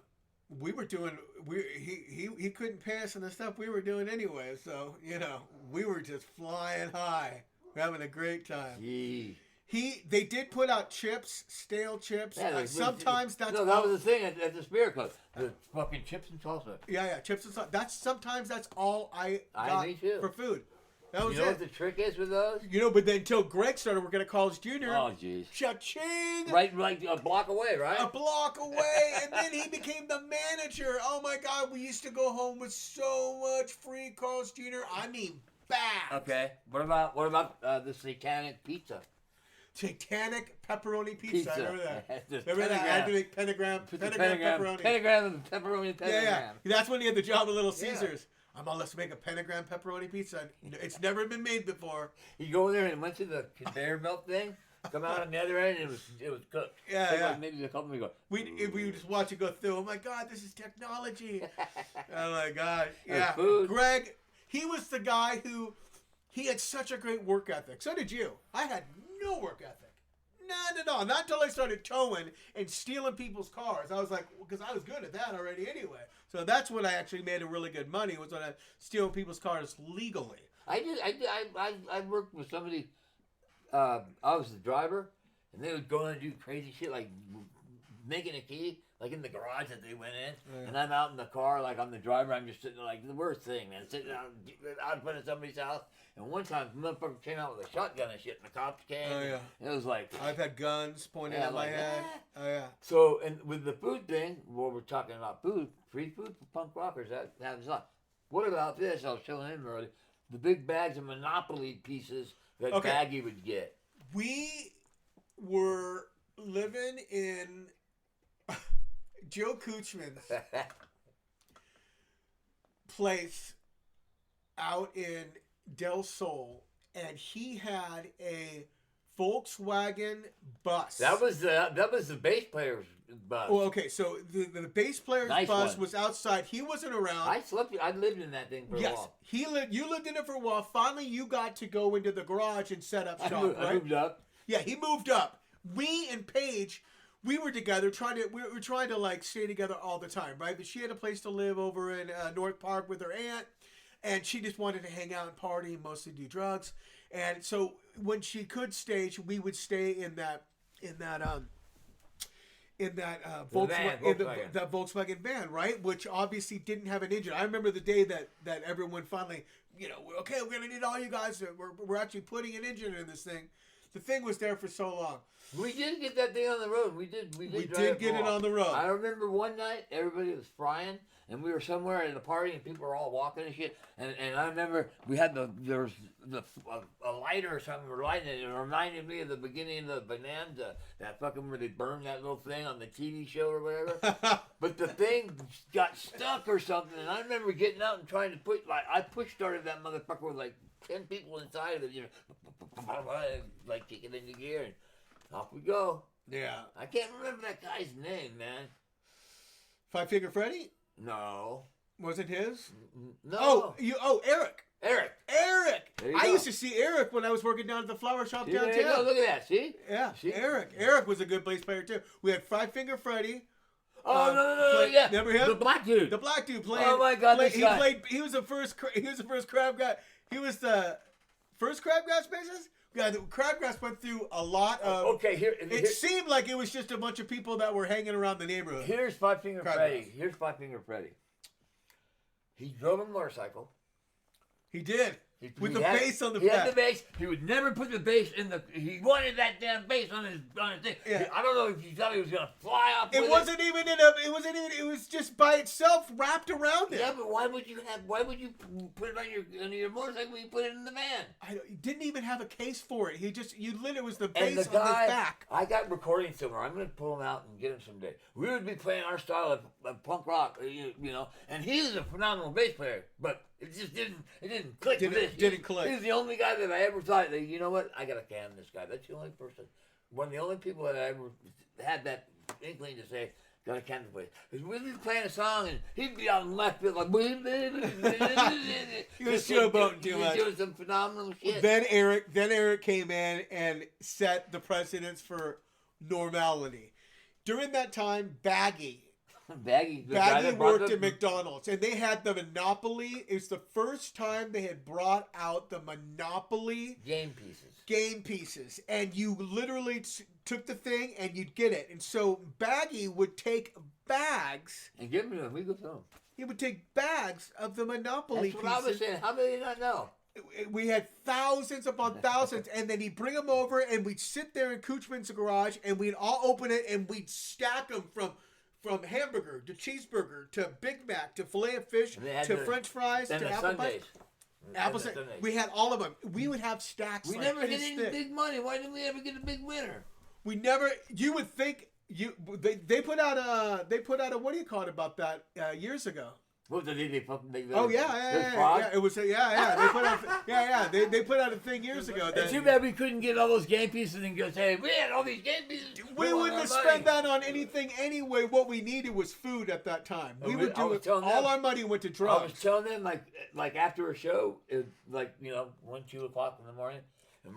we were doing. He couldn't pass on the stuff we were doing anyway. So we were just flying high, having a great time. Gee. They did put out chips, stale chips. Yeah, sometimes that's no, that was the thing at the Spirit Club. The fucking chips and salsa. Yeah, chips and salsa. Sometimes that's all I got me too. for food. That was You know it. what the trick is with those? But then until Greg started working at College Junior. Oh, jeez. Cha-ching! Right, like a block away, right? A block away, and then he became the manager. Oh my God, we used to go home with so much free College Junior. I mean, bags. Okay. What about the satanic pizza? Satanic pepperoni pizza. I remember that. The Remember that? I had to make pentagram pepperoni. Pentagram and pepperoni pentagram. Yeah. That's when he had the job at Little Caesars. Let's make a pentagram pepperoni pizza. It's never been made before. You go in there and went to the conveyor belt thing, come out on the other end, and it was cooked. Yeah. Maybe a couple of go. We would just watch it go through. Oh my God, this is technology. Oh my God. And Yeah. food. Greg, he was the guy he had such a great work ethic. So did you. I had no work ethic. None at all. Not until I started towing and stealing people's cars. I was like, because I was good at that already anyway. So that's when I actually made a really good money, was when I stealing people's cars legally. I worked with somebody. I was the driver, and they would go in and do crazy shit like making a key, like in the garage that they went in, and I'm out in the car, like I'm the driver. I'm just sitting there, like the worst thing, man, sitting out in front of somebody's house. And one time, the motherfucker came out with a shotgun and shit, and the cops came. Oh yeah. It was like I've had guns pointed at my head. Oh yeah. So, and with the food thing, well, we're talking about food, free food for punk rockers. That was not. What about this? I was telling him earlier. The big bags of Monopoly pieces that Okay. Baggy would get. We were living in Joe Kuchman's place out in Del Sol, and he had a Volkswagen bus. That was the bass player's bus. Oh, okay. So the bass player's Nice bus one. was outside. He wasn't around. I lived in that thing for a Yes, while. you lived in it for a while. Finally, you got to go into the garage and set up shop. I moved up. Yeah, he moved up. We and Paige, we were together we were trying to like stay together all the time, right? But she had a place to live over in North Park with her aunt, and she just wanted to hang out and party and mostly do drugs. And so when she could stay, we would stay in that Volkswagen, that Volkswagen van, right? Which obviously didn't have an engine. I remember the day that everyone finally, okay, we're gonna need all you guys. We're actually putting an engine in this thing. The thing was there for so long. We did get that thing on the road. We did get it on the road. I remember one night everybody was frying, and we were somewhere at a party, and people were all walking and shit. And I remember we had there was a lighter or something. We were lighting it. It reminded me of the beginning of the Bonanza, that fucking where they burned that little thing on the TV show or whatever. But the thing got stuck or something, and I remember getting out and trying to I push started that motherfucker with like 10 people inside of it, like kicking into gear, and off we go. Yeah. I can't remember that guy's name, man. Five Finger Freddy? No. Was it his? No. Eric. Eric. There you I go. Used to see Eric when I was working down at the flower shop downtown. There you go. Look at that. See? Yeah. See? Eric was a good bass player too. We had Five Finger Freddy. Oh no! Yeah. Remember him? The black dude. The black dude played. Oh my God! This guy. He was the first Crabgrass. He was the first Crabgrass bassist. Yeah, the Crabgrass went through a lot of. Okay, here. It seemed like it was just a bunch of people that were hanging around the neighborhood. Here's Five Finger Freddy. He drove a motorcycle. He did. With the bass on the back. He back. had the bass. He would never put the bass in the. He wanted that damn bass on his thing. Yeah. I don't know if he thought he was gonna fly off. It wasn't even in a. It wasn't even. It was just by itself wrapped around it. Yeah, but why would you put it on your motorcycle when you put it in the van? He didn't even have a case for it. You literally was the And bass the guy, on his back. I got recordings somewhere. I'm gonna pull them out and get them someday. We would be playing our style of punk rock, and he's a phenomenal bass player, but it just didn't click. Didn't click. He's the only guy that I ever thought that, you know what, I gotta can this guy. That's the only person, one of the only people that I ever had that inkling to say, gotta can the place. Because we'd be playing a song and he'd be out in left field like He was showboating too much. He was doing some phenomenal shit. Then Eric came in and set the precedence for normality. During that time, Baggy worked at McDonald's, and they had the Monopoly. It was the first time they had brought out the Monopoly game pieces, and you literally took the thing and you'd get it. And so Baggy would take bags and give me them. We go through them. He would take bags of the Monopoly pieces. That's what I was saying. How many did you not know? We had thousands upon thousands, and then he'd bring them over, and we'd sit there in Kuchman's garage, and we'd all open it, and we'd stack them from hamburger to cheeseburger to Big Mac to filet of fish to French fries to apple pie. We had all of them. We would have stacks. We never hit any big money. Why didn't we ever get a big winner? We never. You would think they put out a what do you call it about that years ago. What did they fucking make? Oh yeah. It was They put out they put out a thing years ago. It's too bad we couldn't get all those game pieces and go say we had all these game pieces. We wouldn't have spent that on anything anyway. What we needed was food at that time. We would do it. All our money went to drugs. I was telling them like after a show, it was 1-2 o'clock in the morning. And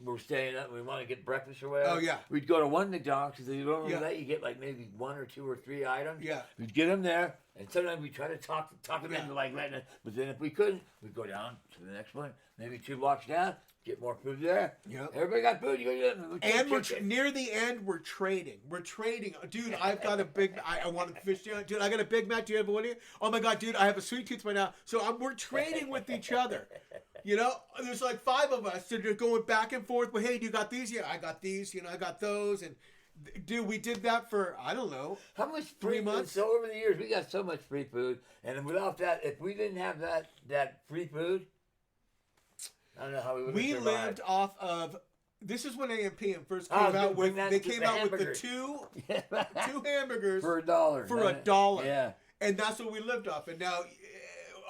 we're staying up and we want to get breakfast or whatever. Oh, yeah. We'd go to one McDonald's because you don't really let you get like maybe 1 or 2 or 3 items. Yeah. We'd get them there, and sometimes we'd try to talk them into like letting it. But then if we couldn't, we'd go down to the next one, maybe 2 blocks down, get more food there. Yeah. Everybody got food. You go get them. And we're near the end. We're trading. Dude, I've got a big. I want to fish. Dude, I got a Big Mac. Do you have one? Oh my God, dude, I have a sweet tooth right now. So we're trading with each other. There's like 5 of us that are going back and forth. Well, hey, do you got these? Yeah, I got these. I got those. And dude, we did that for I don't know how much 3 months. So over the years, we got so much free food, and without that, if we didn't have that free food, I don't know how we would have We survived. lived off of. This is when AMPM first I came was out gonna bring with. that They to came the out with the hamburgers. two hamburgers For $1. for $1. Yeah. And that's what we lived off. And now,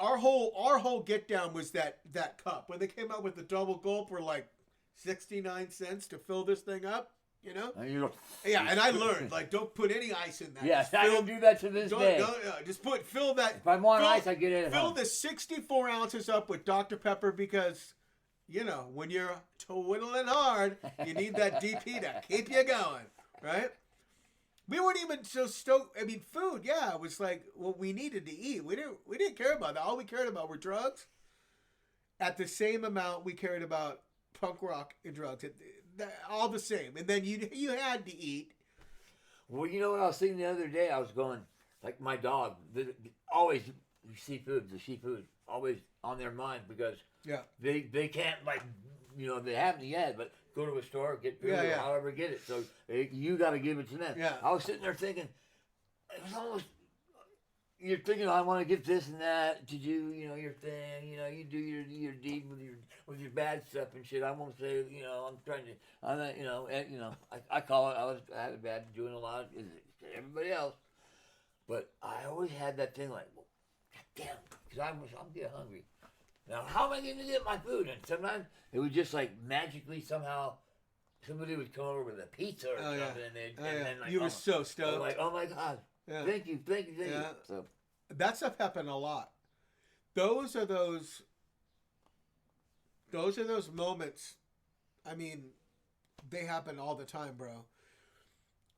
our whole get down was that cup. When they came out with the double gulp, were like 69 cents to fill this thing up. You know? And you Yeah, and I learned like don't put any ice in that. Yes, Just I don't do that to this day. Just fill that. If I want fill, ice, I get it at Fill home. the 64 ounces up with Dr. Pepper because, you know, when you're twiddling hard, you need that DP to keep you going, right? We weren't even so stoked. I mean, food, yeah, it was like what we needed to eat. We didn't care about that. All we cared about were drugs. At the same amount we cared about punk rock and drugs. All the same. And then you had to eat. Well, you know what I was thinking the other day? I was going, like my dog, always the seafood, always on their mind because Yeah. they can't, like, you know, they haven't yet, but go to a store, get food, or however get it. So you got to give it to them. Yeah. I was sitting there thinking, it was almost, you're thinking, I want to get this and that to do, you know, your thing. You know, you do your deed with your bad stuff and shit. I won't say, you know, I'm trying to, I'm not, you know, I call it. I had a bad doing a lot to everybody else, but I always had that thing like, well, God damn, because I'm getting hungry. Now, how am I going to get my food? And sometimes it would just like magically somehow somebody would come over with a pizza or something, and then like, you were so stoked. like, oh my God. Yeah. Thank you. Yeah. So That stuff happened a lot. Those are those moments. I mean, they happen all the time, bro.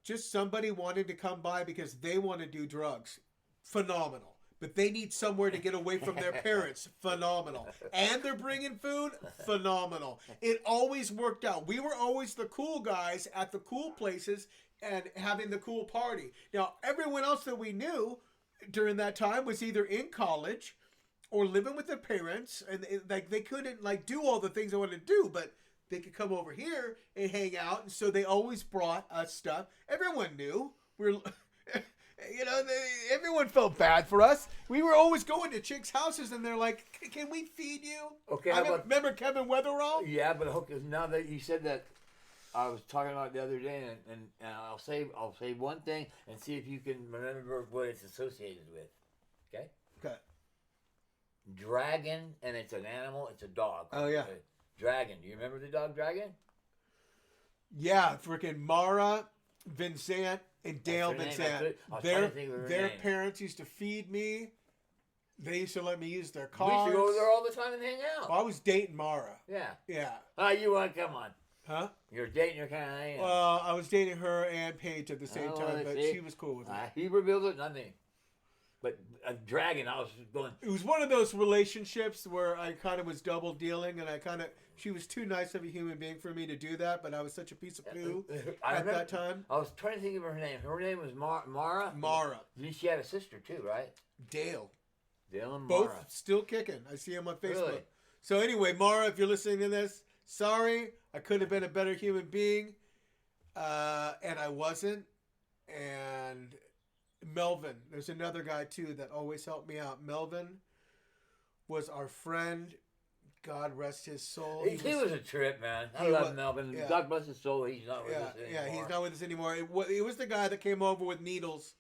Just somebody wanted to come by because they want to do drugs. Phenomenal. But they need somewhere to get away from their parents. Phenomenal. And they're bringing food. Phenomenal. It always worked out. We were always the cool guys at the cool places and having the cool party. Now, everyone else that we knew during that time was either in college or living with their parents, and like they couldn't like do all the things they wanted to do, but they could come over here and hang out, and so they always brought us stuff. Everyone knew you know, everyone felt bad for us. We were always going to chicks' houses, and they're like, "Can we feed you?" Okay, remember Kevin Weatherall? Yeah, but now that you said that, I was talking about it the other day, and I'll say one thing and see if you can remember what it's associated with. Okay. Okay. Dragon, and it's an animal. It's a dog. Oh yeah. Dragon. Do you remember the dog Dragon? Yeah, freaking Mara, Vincent, and Dale Vincent. Their parents used to feed me. They used to let me use their cars. We used to go over there all the time and hang out. Well, I was dating Mara. Yeah. Yeah. You want? Come on. Huh? You're dating your kind of thing. Well, I was dating her and Paige at the same time, but she was cool with me. He revealed it, not me. But a dragon, I was going. It was one of those relationships where I kind of was double dealing, and she was too nice of a human being for me to do that, but I was such a piece of poo at that time. I was trying to think of her name. Her name was Mara? Mara. She had a sister too, right? Dale. Dale and Both Mara. still kicking. I see him on Facebook. Really? So anyway, Mara, if you're listening to this, sorry. I could have been a better human being, and I wasn't. And Melvin, there's another guy too that always helped me out. Melvin was our friend. God rest his soul. He was a trip, man. I love Melvin. Yeah. God bless his soul. He's not with us anymore. Yeah, he's not with us anymore. It was the guy that came over with needles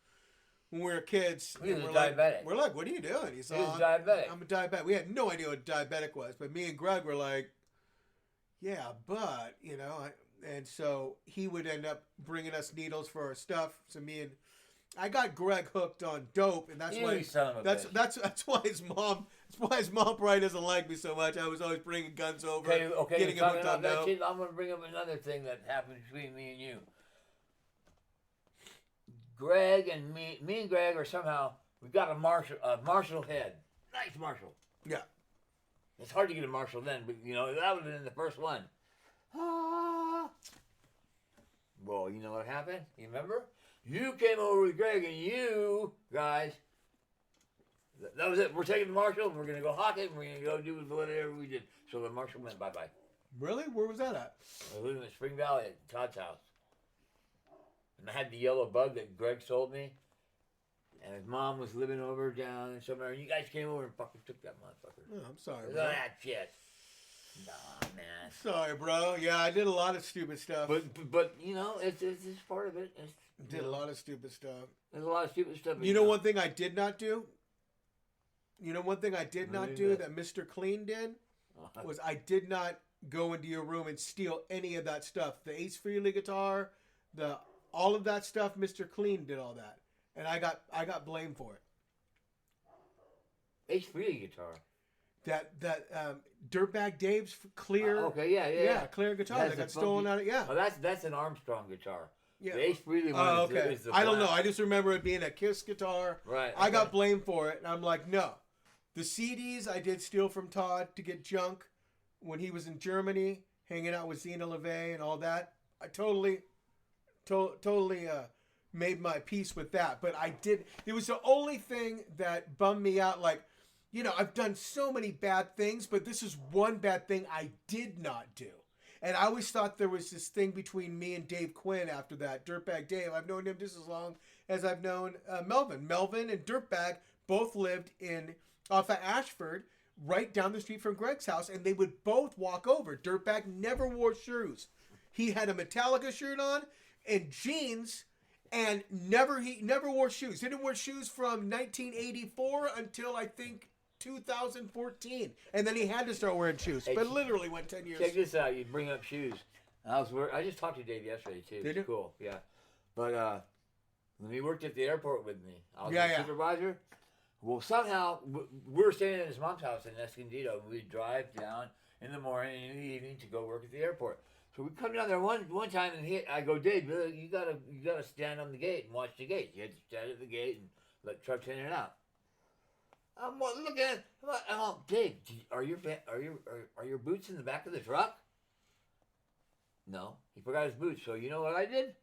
when we were kids. He was diabetic. We're like, what are you doing? He was diabetic. I'm a diabetic. We had no idea what diabetic was, but me and Greg were like, yeah, but, you know, and so he would end up bringing us needles for our stuff. So I got Greg hooked on dope, and that's why his mom probably doesn't like me so much. I was always bringing guns over, getting him hooked on dope. I'm going to bring up another thing that happened between me and you. Greg and me and Greg are somehow, we got a Marshall head. Nice Marshall. Yeah. It's hard to get a Marshall then, but, you know, that would have been the first one. Well, you know what happened? You remember? You came over with Greg, and you guys, that was it. We're taking the Marshall, and we're going to go hawk it, and we're going to go do whatever we did. So the Marshall went bye-bye. Really? Where was that at? I was living in Spring Valley at Todd's house. And I had the yellow bug that Greg sold me. And his mom was living over down somewhere. And you guys came over and fucking took that motherfucker. Oh, I'm sorry. Look at that shit. Nah, man. Sorry, bro. Yeah, I did a lot of stupid stuff. But you know, it's part of it. Did a lot of stupid stuff. There's a lot of stupid stuff. You know one thing I did not do? You know one thing I did not Really do good. that Mr. Clean did? Was I did not go into your room and steal any of that stuff. The Ace Frehley guitar, all of that stuff, Mr. Clean did all that. And I got blamed for it. Ace Frehley guitar. That Dirtbag Dave's clear. Okay, yeah. Clear guitar that got stolen out of Oh, that's an Armstrong guitar. Yeah. The Ace Frehley one okay. is the I don't black. know. I just remember it being a Kiss guitar. Right. I got blamed for it, and I'm like, no. The CDs I did steal from Todd to get junk when he was in Germany, hanging out with Zena LeVay and all that. I totally made my peace with that. But I did. It was the only thing that bummed me out. Like, you know, I've done so many bad things, but this is one bad thing I did not do. And I always thought there was this thing between me and Dave Quinn after that. Dirtbag Dave, I've known him just as long as I've known Melvin. Melvin and Dirtbag both lived off of Ashford, right down the street from Greg's house, and they would both walk over. Dirtbag never wore shoes. He had a Metallica shirt on and jeans, and he never wore shoes. He didn't wear shoes from 1984 until I think 2014, and then he had to start wearing shoes. But literally went 10 years. Check this out. You bring up shoes. I just talked to Dave yesterday too. Did you? Cool. Yeah. But when he worked at the airport with me, I was Yeah, the yeah. supervisor. Well, somehow we were staying at his mom's house in Escondido. We'd drive down in the morning and in the evening to go work at the airport. So we come down there one time, and I go, Dave, you gotta stand on the gate and watch the gate. You have to stand at the gate and let trucks in and out. I'm looking at it. I'm like, Dave, are your boots in the back of the truck? No, he forgot his boots. So you know what I did?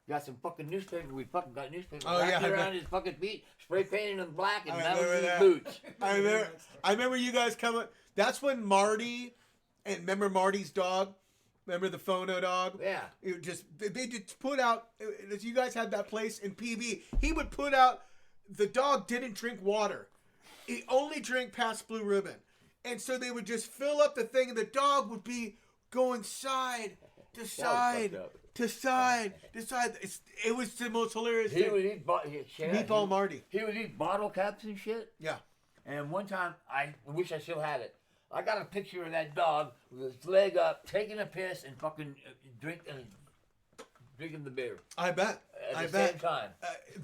Got some fucking newspaper. We fucking got newspaper wrapped around his fucking feet, spray painted them black, and that was his boots. I remember you guys coming. That's when Marty, and remember Marty's dog? Remember the F.O.N.O dog? Yeah. It they just put out. As you guys had that place in PV, he would put out. The dog didn't drink water. He only drank past Blue Ribbon. And so they would just fill up the thing, and the dog would be going side to side to side to side. It was the most hilarious He thing. would eat Meatball Marty. He would eat bottle caps and shit. Yeah. And one time, I wish I still had it. I got a picture of that dog with his leg up, taking a piss, and fucking drinking the beer. I bet. At the same time.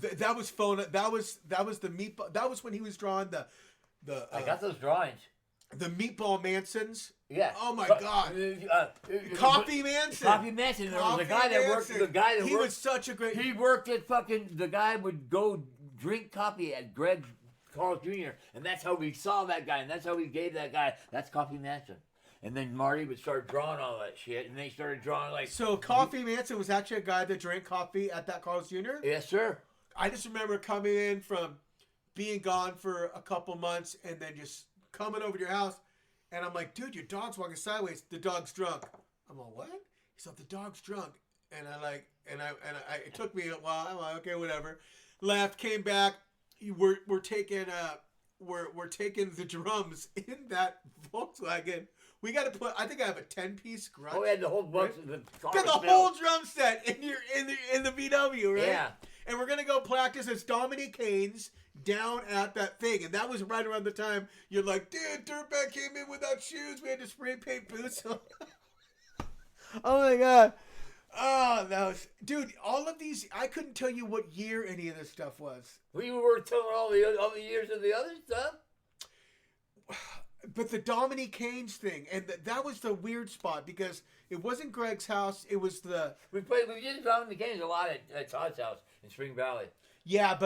That was F.O.N.O. That was the meatball. That was when he was drawing the. I got those drawings. The Meatball Mansons. Yeah. Oh my God. Coffee Manson. Coffee Manson. There was a guy that worked. He was such a great. He worked at fucking. The guy would go drink coffee at Greg Carl Jr. And that's how we saw that guy, and that's how we gave that guy. That's Coffee Manson. And then Marty would start drawing all that shit, and they started drawing like. So Coffee Manson was actually a guy that drank coffee at that Carl's Jr.? Yes, sir. I just remember coming in from being gone for a couple months and then just coming over to your house, and I'm like, dude, your dog's walking sideways. The dog's drunk. I'm like, what? He's like, the dog's drunk. And it took me a while. I'm like, okay, whatever. Left, came back. We're taking the drums in that Volkswagen. We got to put. I think I have a 10-piece grunge. Oh, we had the whole bunch of the car. Got the whole drum set in the VW, right? Yeah. And we're gonna go practice as Dominique Haynes down at that thing, and that was right around the time you're like, dude, Dirtbag came in without shoes. We had to spray paint boots on. Oh my God. Oh, that was, dude. All of these, I couldn't tell you what year any of this stuff was. We were telling all the years of the other stuff. But the Dominique Haynes thing, and that was the weird spot because it wasn't Greg's house. It was we did Dominique Haynes a lot at Todd's house in Spring Valley. Yeah,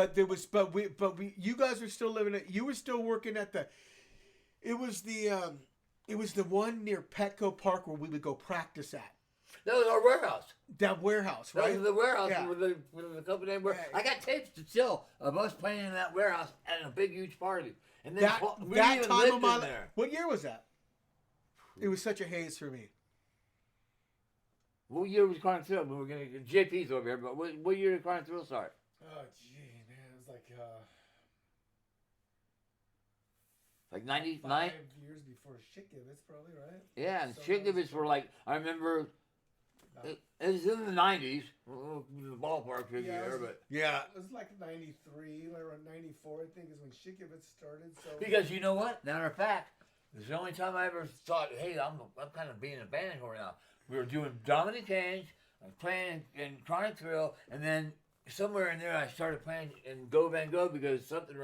you guys were still living at. You were still working at the. It was the one near Petco Park where we would go practice at. That was our warehouse. That warehouse, right? That was the warehouse Yeah. with the company name. I got tapes still of us playing in that warehouse at a big, huge party. And then that time of my there. What year was that? It was such a haze for me. What year was Carn Thrill? We were gonna JP's over here, but what year did Carn Thrill start? Oh, gee, man. It was like, like Five 99. years before Shikivitz, probably, right? Yeah, and So Shigdivits were like, I remember it was in the 90s, the ballpark figure Yeah, it there, was- but Yeah. It was like 93 or 94, I think, is when Shikivitz started. So because you know what? Matter of fact, it's the only time I ever thought, hey, I'm kind of being a band whore now. We were doing Dominic Change, I was playing in Chronic Thrill, and then somewhere in there I started playing in Go Van Go because something